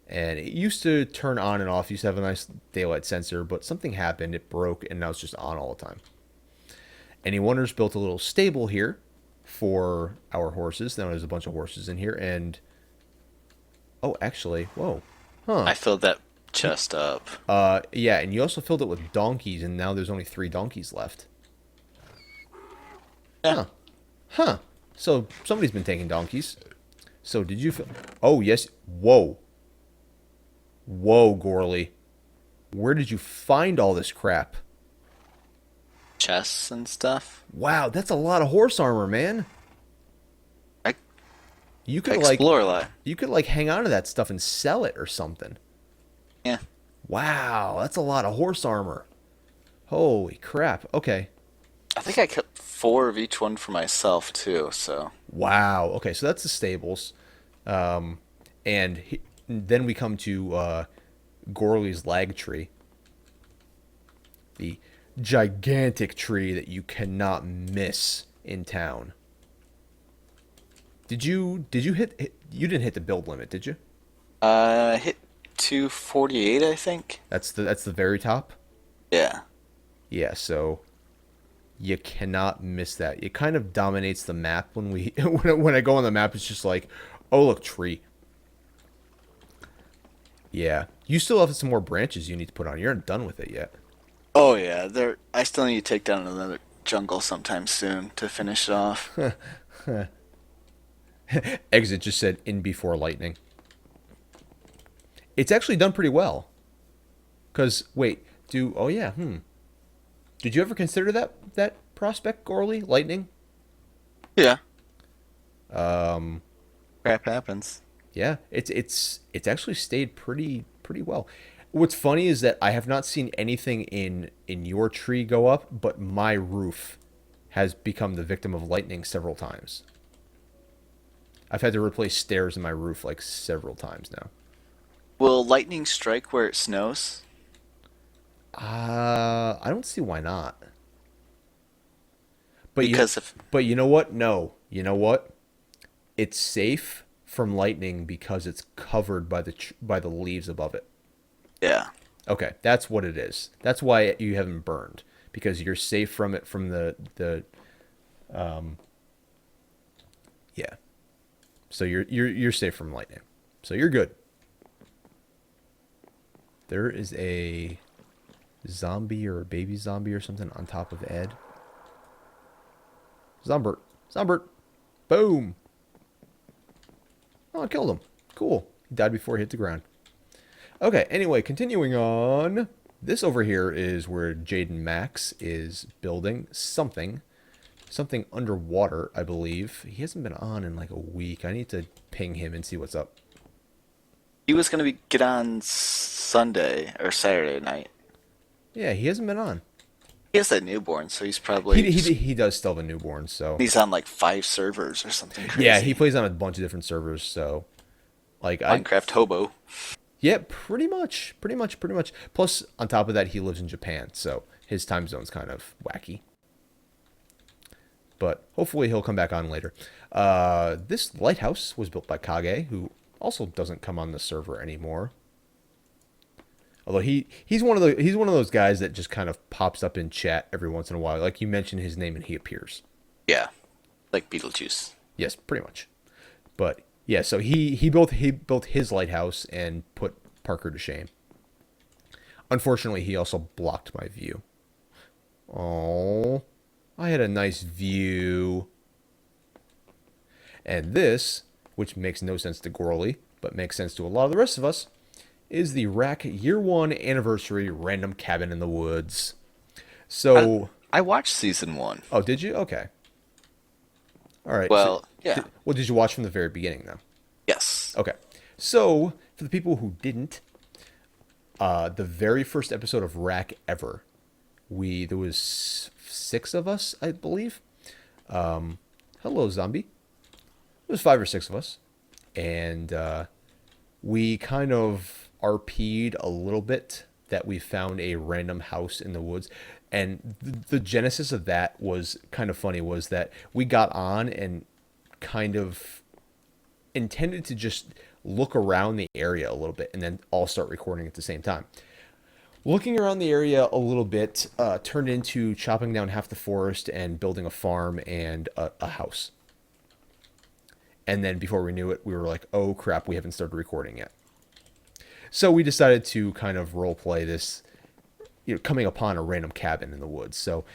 And it used to turn on and off. It used to have a nice daylight sensor, but something happened. It broke, and now it's just on all the time. And he wonders built a little stable here for our horses. Now there's a bunch of horses in here, and oh, actually, whoa, huh? I filled that chest up. Yeah, and you also filled it with donkeys, and now there's only 3 donkeys left. Yeah. Huh? So somebody's been taking donkeys. So did you? Oh yes. Whoa. Whoa, Gorley. Where did you find all this crap? Chests and stuff. Wow, that's a lot of horse armor, man. I You could explore a lot. hang on to that stuff and sell it or something. Yeah. Wow, that's a lot of horse armor. Holy crap. Okay. I think I kept 4 of each one for myself too, so Wow. Okay, so that's the stables. And then we come to Gorley's lag tree. The gigantic tree that you cannot miss in town. Did you hit you didn't hit the build limit, did you? I hit 248 I think. That's the very top? Yeah. Yeah, so you cannot miss that. It kind of dominates the map when we when I go on the map. It's just like, oh look, tree. Yeah, you still have some more branches you need to put on. You're not done with it yet. Oh yeah, there I still need to take down another jungle sometime soon to finish it off. Exit just said in before lightning. It's actually done pretty well. Cause wait, oh yeah, Did you ever consider that prospect, Gorley? Lightning? Yeah. Um, Crap happens. yeah, it's actually stayed pretty well. What's funny is that I have not seen anything in your tree go up, but my roof has become the victim of lightning several times. I've had to replace stairs in my roof like several times now. Will lightning strike where it snows? I don't see why not. But you, Because if but you know what? No, you know what? It's safe from lightning because it's covered by by the leaves above it. yeah, Okay, that's what it is. That's why you haven't burned because you're safe from it from the yeah. So you're safe from lightning. So you're good. There is a zombie or a baby zombie or something on top of Ed. Zombert. Zombert. Boom. Oh, I killed him. Cool. He died before he hit the ground. Okay, anyway, continuing on. This over here is where Jaden Max is building something. Something underwater, I believe. He hasn't been on in like a week. I need to ping him and see what's up. he was gonna get on Sunday or Saturday night. Yeah, he hasn't been on. He has that newborn, so he's probably He does still have a newborn, so. he's on like 5 servers or something Yeah, he crazy. plays on a bunch of different servers, so. Like, Minecraft hobo. Yeah, pretty much. Pretty much, pretty much. Plus, on top of that, he lives in Japan, so his time zone's kind of wacky. But hopefully he'll come back on later. This lighthouse was built by Kage, who also doesn't come on the server anymore. Although he's one of those guys that just kind of pops up in chat every once in a while. Like you mention his name and he appears. Yeah, like Beetlejuice. Yes, pretty much. But yeah, so he built his lighthouse and put Parker to shame. Unfortunately, he also blocked my view. Oh, I had a nice view. And this, which makes no sense to Gorley, but makes sense to a lot of the rest of us, is the RAC Year 1 Anniversary Random Cabin in the Woods. So, I watched season 1. oh, did you? Okay. All right. So, Well, yeah. well, did you watch from the very beginning, though? Yes. Okay. So, for the people who didn't, the very first episode of RAC ever, there was 6 of us, I believe. Hello, zombie. It was 5 or 6 of us, and we kind of RP'd a little bit that we found a random house in the woods. And the genesis of that was kind of funny, was that we got on and kind of intended to just look around the area a little bit and then all start recording at the same time. Looking around the area a little bit turned into chopping down half the forest and building a farm and a house. And then before we knew it, we were like, oh crap, we haven't started recording yet. So we decided to kind of role play this, coming upon a random cabin in the woods. So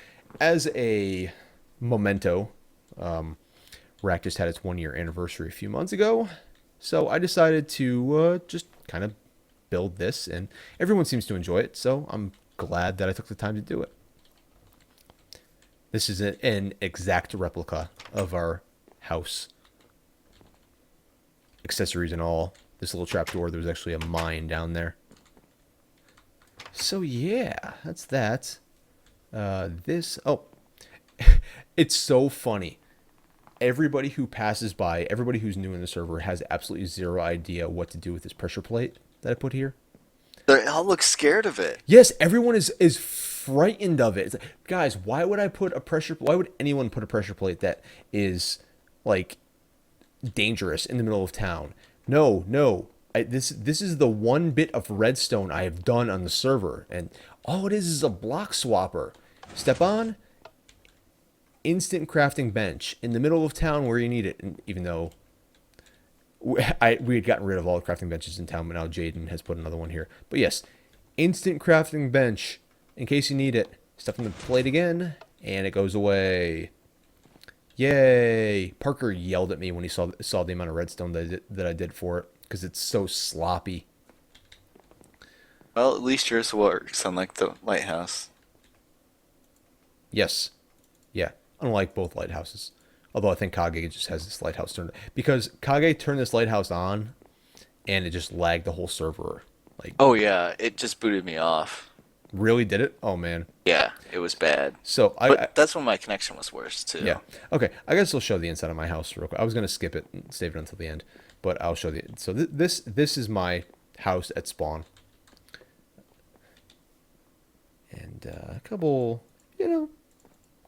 as a memento, RAC just had its 1-year anniversary a few months ago. So I decided to just kind of build this, and everyone seems to enjoy it. So I'm glad that I took the time to do it. This is an exact replica of our house. Accessories and all. This little trapdoor, there was actually a mine down there. So yeah, that's that. Oh, it's so funny. Everybody who passes by, everybody who's new in the server has absolutely zero idea what to do with this pressure plate that I put here. They all look scared of it. Yes, everyone is frightened of it. It's like, guys, why would anyone put a pressure plate that is like dangerous in the middle of town? No. This is the one bit of redstone I have done on the server, and all it is a block swapper. Step on, instant crafting bench in the middle of town where you need it. And even though we had gotten rid of all the crafting benches in town, but now Jaden has put another one here. But yes, instant crafting bench in case you need it. Step on the plate again, and it goes away. Yay! Parker yelled at me when he saw the amount of redstone that I did for it, because it's so sloppy. Well, at least yours works, unlike the lighthouse. Yes. Yeah. Unlike both lighthouses. Although I think Kage just has this lighthouse turned, because Kage turned this lighthouse on and it just lagged the whole server. Like, Oh yeah, it just booted me off. Really did it? Oh man. Yeah, it was bad. So But that's when my connection was worse too. yeah. Okay. I guess I'll show the inside of my house real quick. I was gonna skip it and save it until the end, but I'll show the. So this is my house at spawn, and a couple, a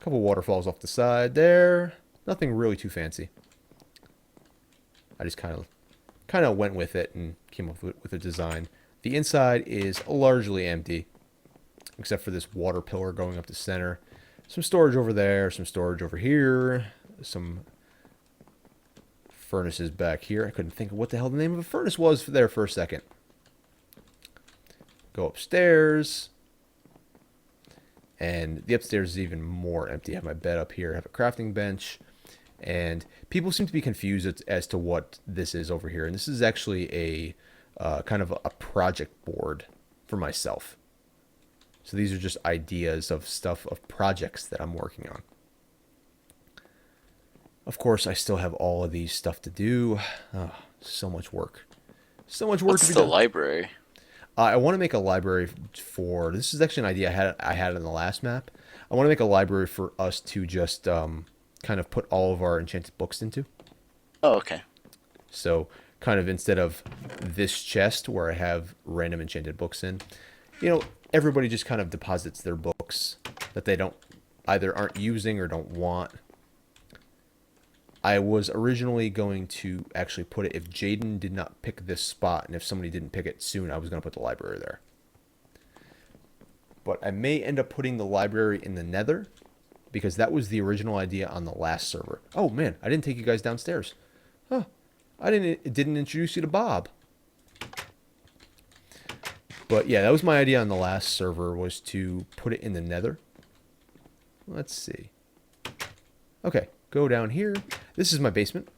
couple waterfalls off the side there. Nothing really too fancy. I just kind of went with it and came up with a design. The inside is largely empty, except for this water pillar going up the center. Some storage over there, some storage over here, some furnaces back here. I couldn't think of what the hell the name of a furnace was there for a second. Go upstairs. And the upstairs is even more empty. I have my bed up here. I have a crafting bench. And people seem to be confused as to what this is over here. And this is actually a kind of a project board for myself. So these are just ideas of stuff, of projects that I'm working on. Of course, I still have all of these stuff to do. Oh, so much work. So much work What's to be the done. library? I want to make a library for... This is actually an idea I had in the last map. I want to make a library for us to just kind of put all of our enchanted books into. Oh, okay. So kind of instead of this chest where I have random enchanted books in, everybody just kind of deposits their books that they don't either aren't using or don't want. I was originally going to actually put it, if Jaden did not pick this spot and if somebody didn't pick it soon, I was going to put the library there. But I may end up putting the library in the Nether because that was the original idea on the last server. Oh man, I didn't take you guys downstairs. Huh. I didn't introduce you to Bob. But yeah, that was my idea on the last server, was to put it in the Nether. Let's see. Okay, go down here. This is my basement.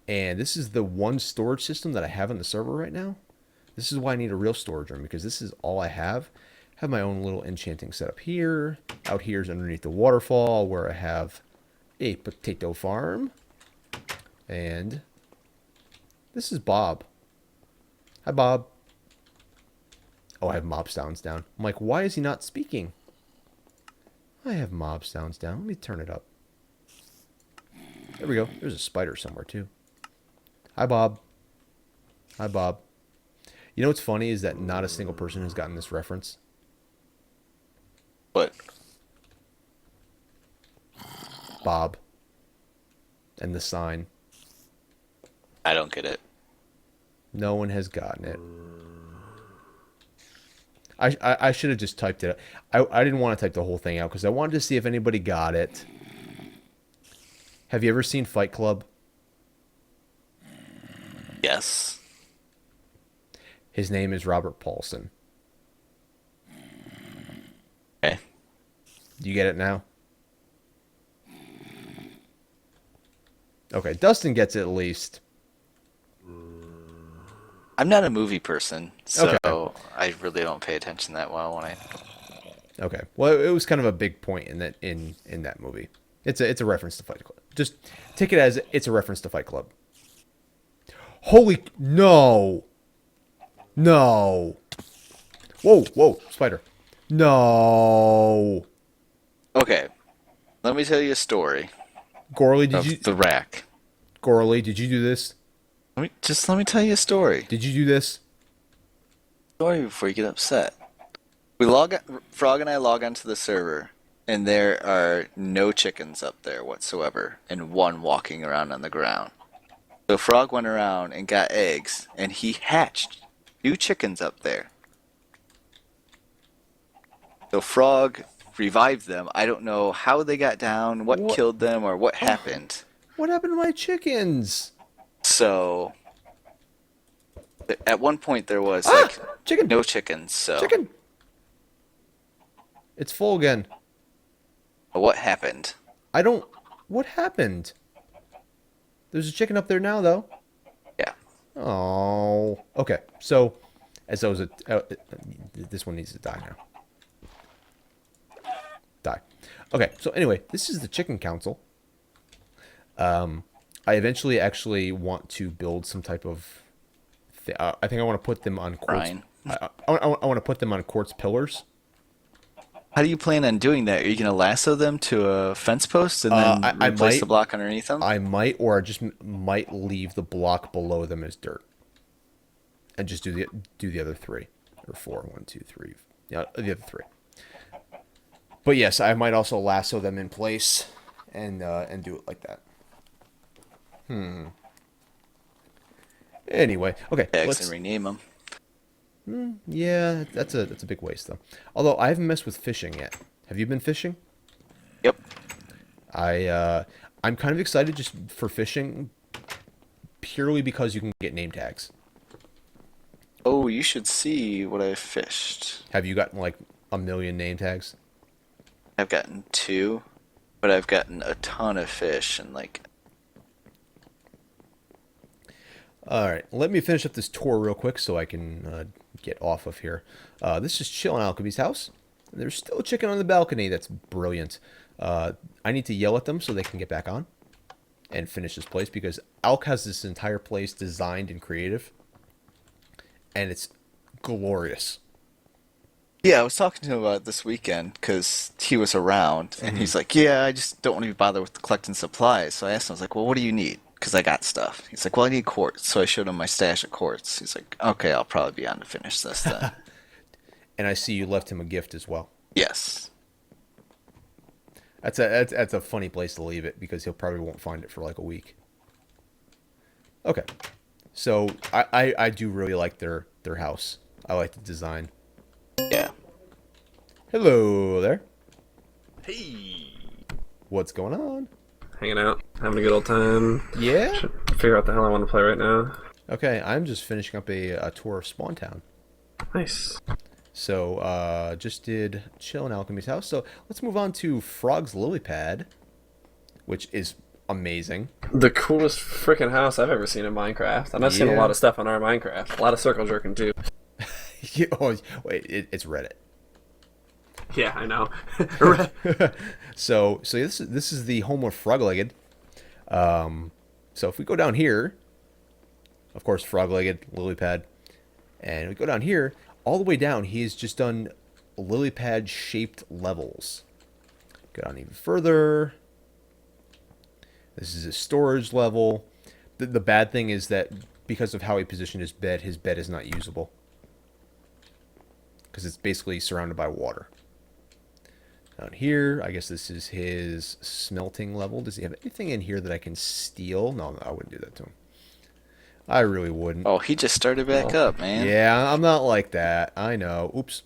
And this is the one storage system that I have on the server right now. This is why I need a real storage room, because this is all I have. I have my own little enchanting setup here. Out here is underneath the waterfall where I have a potato farm. And this is Bob. Hi, Bob. Oh, I have mob sounds down. I'm like, why is he not speaking? I have mob sounds down. Let me turn it up. There we go. There's a spider somewhere, too. Hi, Bob. Hi, Bob. You know what's funny is that not a single person has gotten this reference. What? Bob. And the sign. I don't get it. No one has gotten it. I should have just typed it out. I didn't want to type the whole thing out because I wanted to see if anybody got it. Have you ever seen Fight Club? Yes. His name is Robert Paulson. Okay. Do you get it now? Okay, Dustin gets it at least. I'm not a movie person, so Okay. I really don't pay attention that well when I. Okay. Well, it was kind of a big point in that movie. It's a reference to Fight Club. Just take it as it's a reference to Fight Club. Holy no. No. Whoa, spider. No. Okay, let me tell you a story Gorley, did of you the RAC. Gorley, did you do this? Let me tell you a story. Did you do this? Story before you get upset. Frog and I log onto the server, and there are no chickens up there whatsoever, and one walking around on the ground. So Frog went around and got eggs, and he hatched 2 chickens up there. So Frog revived them. I don't know how they got down, what killed them, or what happened. What happened to my chickens? So at one point there was Chicken. no chickens. So Chicken. It's full again. what happened? What happened? There's a chicken up there now, though. Yeah. Oh. Okay. So, as I was this one needs to die now. Die. Okay. So anyway, this is the chicken council. I eventually actually want to build some type of. I think I want to put them on quartz. Brine. I want to put them on quartz pillars. How do you plan on doing that? Are you going to lasso them to a fence post and then I replace the might, block underneath them? I might, or I just might leave the block below them as dirt, and just do the other three or four. One, two, three. Yeah, the other three. But yes, I might also lasso them in place, and do it like that. Anyway, okay, X and let's. rename them. Yeah, that's a big waste though. Although I haven't messed with fishing yet. Have you been fishing? Yep. I'm kind of excited just for fishing, purely because you can get name tags. Oh, you should see what I fished. Have you gotten like a million name tags? I've gotten 2, but I've gotten a ton of fish and like. All right, let me finish up this tour real quick so I can get off of here. This is Chill on Alchemy's house. There's still a chicken on the balcony. That's brilliant. I need to yell at them so they can get back on and finish this place because Alk has this entire place designed and creative, and it's glorious. Yeah, I was talking to him about it this weekend because he was around and he's like, "Yeah, I just don't want to be bothered with collecting supplies." So I asked him, I was like, "Well, what do you need?" Because I got stuff. He's like, "Well, I need quartz." So I showed him my stash of quartz. He's like, "Okay, I'll probably be on to finish this then." And I see you left him a gift as well. Yes. That's a funny place to leave it because he'll probably won't find it for like a week. Okay, so I do really like their house. I like the design. Yeah. Hello there. Hey, What's going on? hanging out, having a good old time. Yeah. Should figure out the hell I want to play right now. Okay, I'm just finishing up a tour of Spawn Town. Nice. So just did Chill in Alchemy's house. So let's move on to Frog's Lily Pad, which is amazing. The coolest freaking house I've ever seen in Minecraft. And I've seen a Yeah. lot of stuff on our Minecraft. A lot of circle jerking too. Oh, wait, it's Reddit. Yeah, I know. So this is the home of Frog-Legged. So if we go down here, of course, Frog-Legged, Lily Pad, and we go down here, all the way down, he has just done lily pad shaped levels. Go down even further. This is his storage level. The bad thing is that because of how he positioned his bed is not usable. Because it's basically surrounded by water. Down here, I guess this is his smelting level. Does he have anything in here that I can steal? No, I wouldn't do that to him. I really wouldn't. Oh, he just started back up, man. Yeah, I'm not like that. I know. Oops.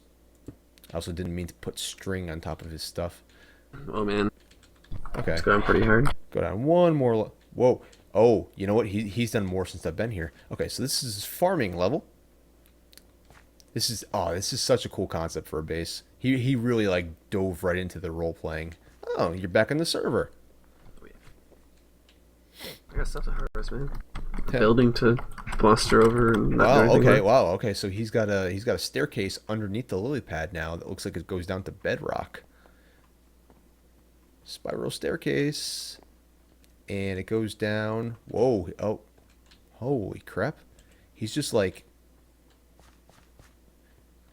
I also didn't mean to put string on top of his stuff. Oh man, Okay. it's going pretty hard. Go down one more. Whoa. Oh, you know what? He's done more since I've been here. Okay, so this is his farming level. This is such a cool concept for a base. He really like dove right into the role playing. Oh, you're back on the server. I got stuff to harvest, man. Yeah. Building to bluster over and not do Wow. anything Okay. with. Wow. Okay. So he's got a staircase underneath the lily pad now that looks like it goes down to bedrock. Spiral staircase, and it goes down. Whoa. Oh, holy crap! He's just like.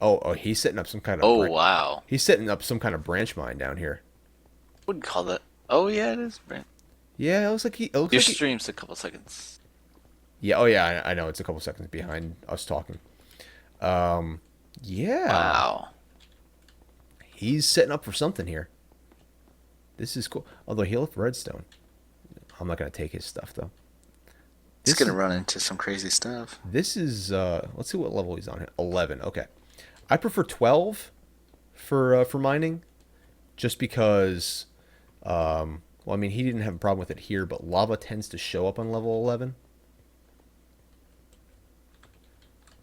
Oh, he's setting up some kind of. Oh, wow. He's setting up some kind of branch mine down here. Wouldn't call that. Oh, yeah, it is. Yeah, it looks like he. It looks Your like he, stream's a couple seconds. yeah. Oh, yeah. I know it's a couple seconds behind us talking. Yeah. Wow. He's setting up for something here. This is cool. Although he left redstone. I'm not gonna take his stuff though. He's This gonna is- run into some crazy stuff. This is let's see what level he's on here. 11. Okay. I prefer 12 for mining, just because well, I mean, he didn't have a problem with it here, but lava tends to show up on level 11.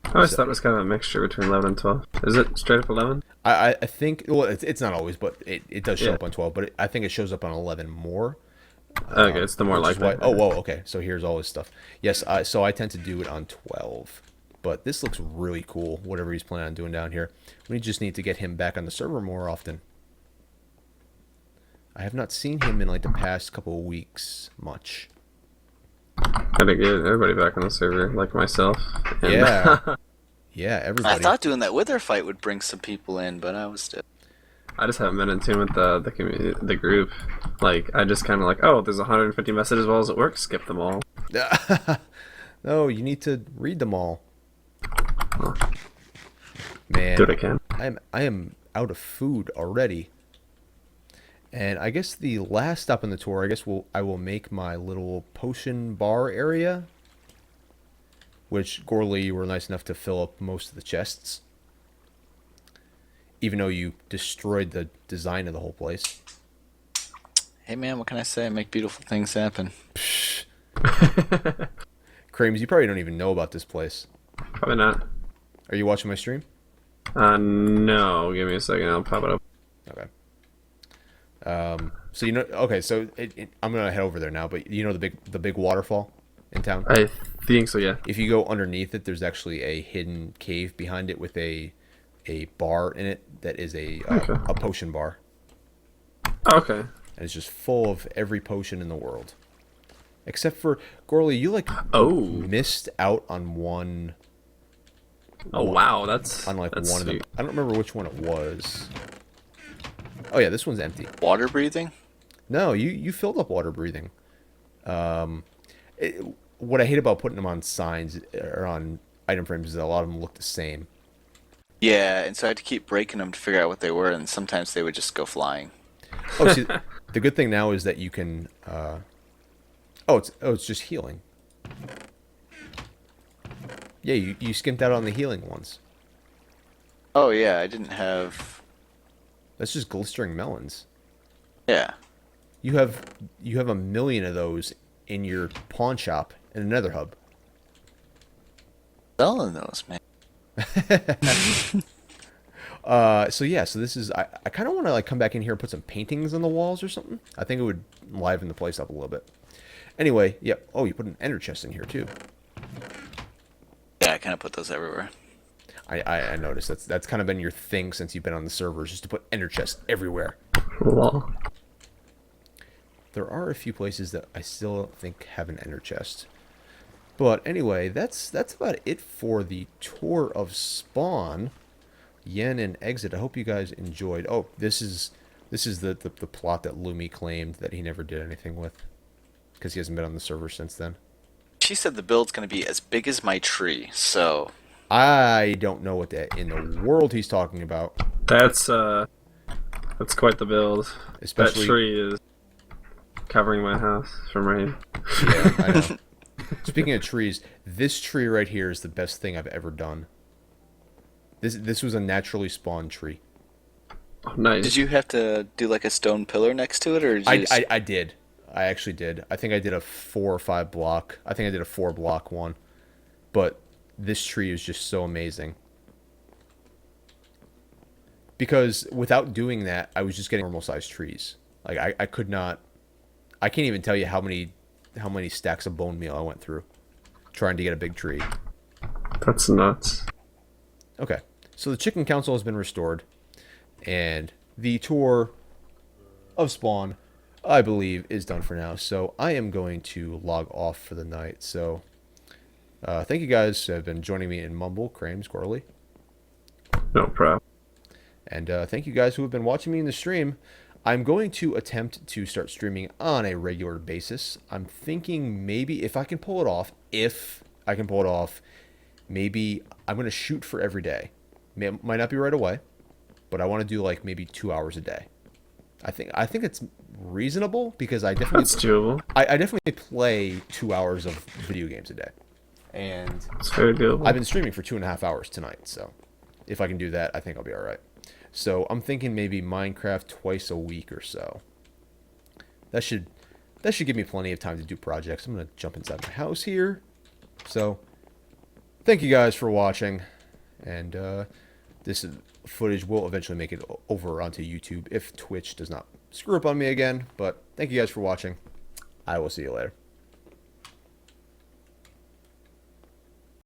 I always thought it was kind of a mixture between 11 and 12. Is it straight up 11? I think, well, it's not always, but it does show Yeah. up on 12, but I think it shows up on 11 more. Okay, it's the more Which is likely. why- oh, whoa, okay. So here's all his stuff. Yes, so I tend to do it on 12. But this looks really cool, whatever he's planning on doing down here. We just need to get him back on the server more often. I have not seen him in like the past couple of weeks much. Gotta get everybody back on the server, like myself. And, Yeah. Yeah, I everybody. thought doing that wither fight would bring some people in, but I was still. I just haven't been in tune with the community, the group. Like, I just kind of like, oh, there's 150 messages while at work, skip them all. No, you need to read them all. Oh, Man, do what I can. I am out of food already. And I guess the last stop on the tour, I will make my little potion bar area, which Gorley, you were nice enough to fill up most of the chests, even though you destroyed the design of the whole place. Hey man, what can I say? Make beautiful things happen. Krames, you probably don't even know about this place. Probably not. Are you watching my stream? No. Give me a second. I'll pop it up. Okay. So you know, okay, so I'm gonna head over there now, but you know the big waterfall in town? I think so, yeah. If you go underneath it, there's actually a hidden cave behind it with a bar in it that is a potion bar, Okay. and it's just full of every potion in the world, except for Gorley. You Oh. missed out on one. Oh, wow. That's On like that's one of them. sweet. I don't remember which one it was. Oh yeah, this one's empty. Water breathing? No, you filled up water breathing. What I hate about putting them on signs or on item frames is that a lot of them look the same. Yeah, and so I had to keep breaking them to figure out what they were, and sometimes they would just go flying. Oh, see, the good thing now is that you can. It's just healing. Yeah, you skimped out on the healing ones. Oh yeah, I didn't have. That's just glistering melons. Yeah. You have a million of those in your pawn shop in another hub. Selling those, man. So this is I kind of want to like come back in here and put some paintings on the walls or something. I think it would liven the place up a little bit. Anyway, yep. Oh, you put an ender chest in here too. Yeah, I kind of put those everywhere. I noticed that's kind of been your thing since you've been on the servers, just to put ender chests everywhere. Lol. There are a few places that I still think have an ender chest. But anyway, that's about it for the tour of Spawn, Yen, and Exit. I hope you guys enjoyed. Oh, this is the plot that Lumi claimed that he never did anything with, because he hasn't been on the server since then. She said the build's going to be as big as my tree, so I don't know what that in the world he's talking about. That's quite the build. Especially, that tree is covering my house from rain. Yeah, I know. Speaking of trees, this tree right here is the best thing I've ever done. This was a naturally spawned tree. Oh, nice. did you have to do like a stone pillar next to it, or did you just... I did. I actually did. I think I did a 4 or 5 block. I think I did a 4 block one. But this tree is just so amazing. Because without doing that, I was just getting normal sized trees. Like I could not. I can't even tell you how many stacks of bone meal I went through trying to get a big tree. That's nuts. Okay, so the Chicken Council has been restored, and the tour of Spawn, I believe, is done for now. So I am going to log off for the night. So thank you guys who have been joining me in Mumble, Krames, Gorley. No problem. And thank you guys who have been watching me in the stream. I'm going to attempt to start streaming on a regular basis. I'm thinking maybe if I can pull it off, maybe I'm going to shoot for every day. Might not be right away, but I want to do like maybe 2 hours a day. I think it's reasonable because I definitely That's doable. I definitely play 2 hours of video games a day, and It's very doable. I've been streaming for 2.5 hours tonight. So if I can do that, I think I'll be all right. So I'm thinking maybe Minecraft twice a week or so. That should give me plenty of time to do projects. I'm gonna jump inside my house here. So thank you guys for watching, and this footage will eventually make it over onto YouTube if Twitch does not screw up on me again. But thank you guys for watching. I will see you later.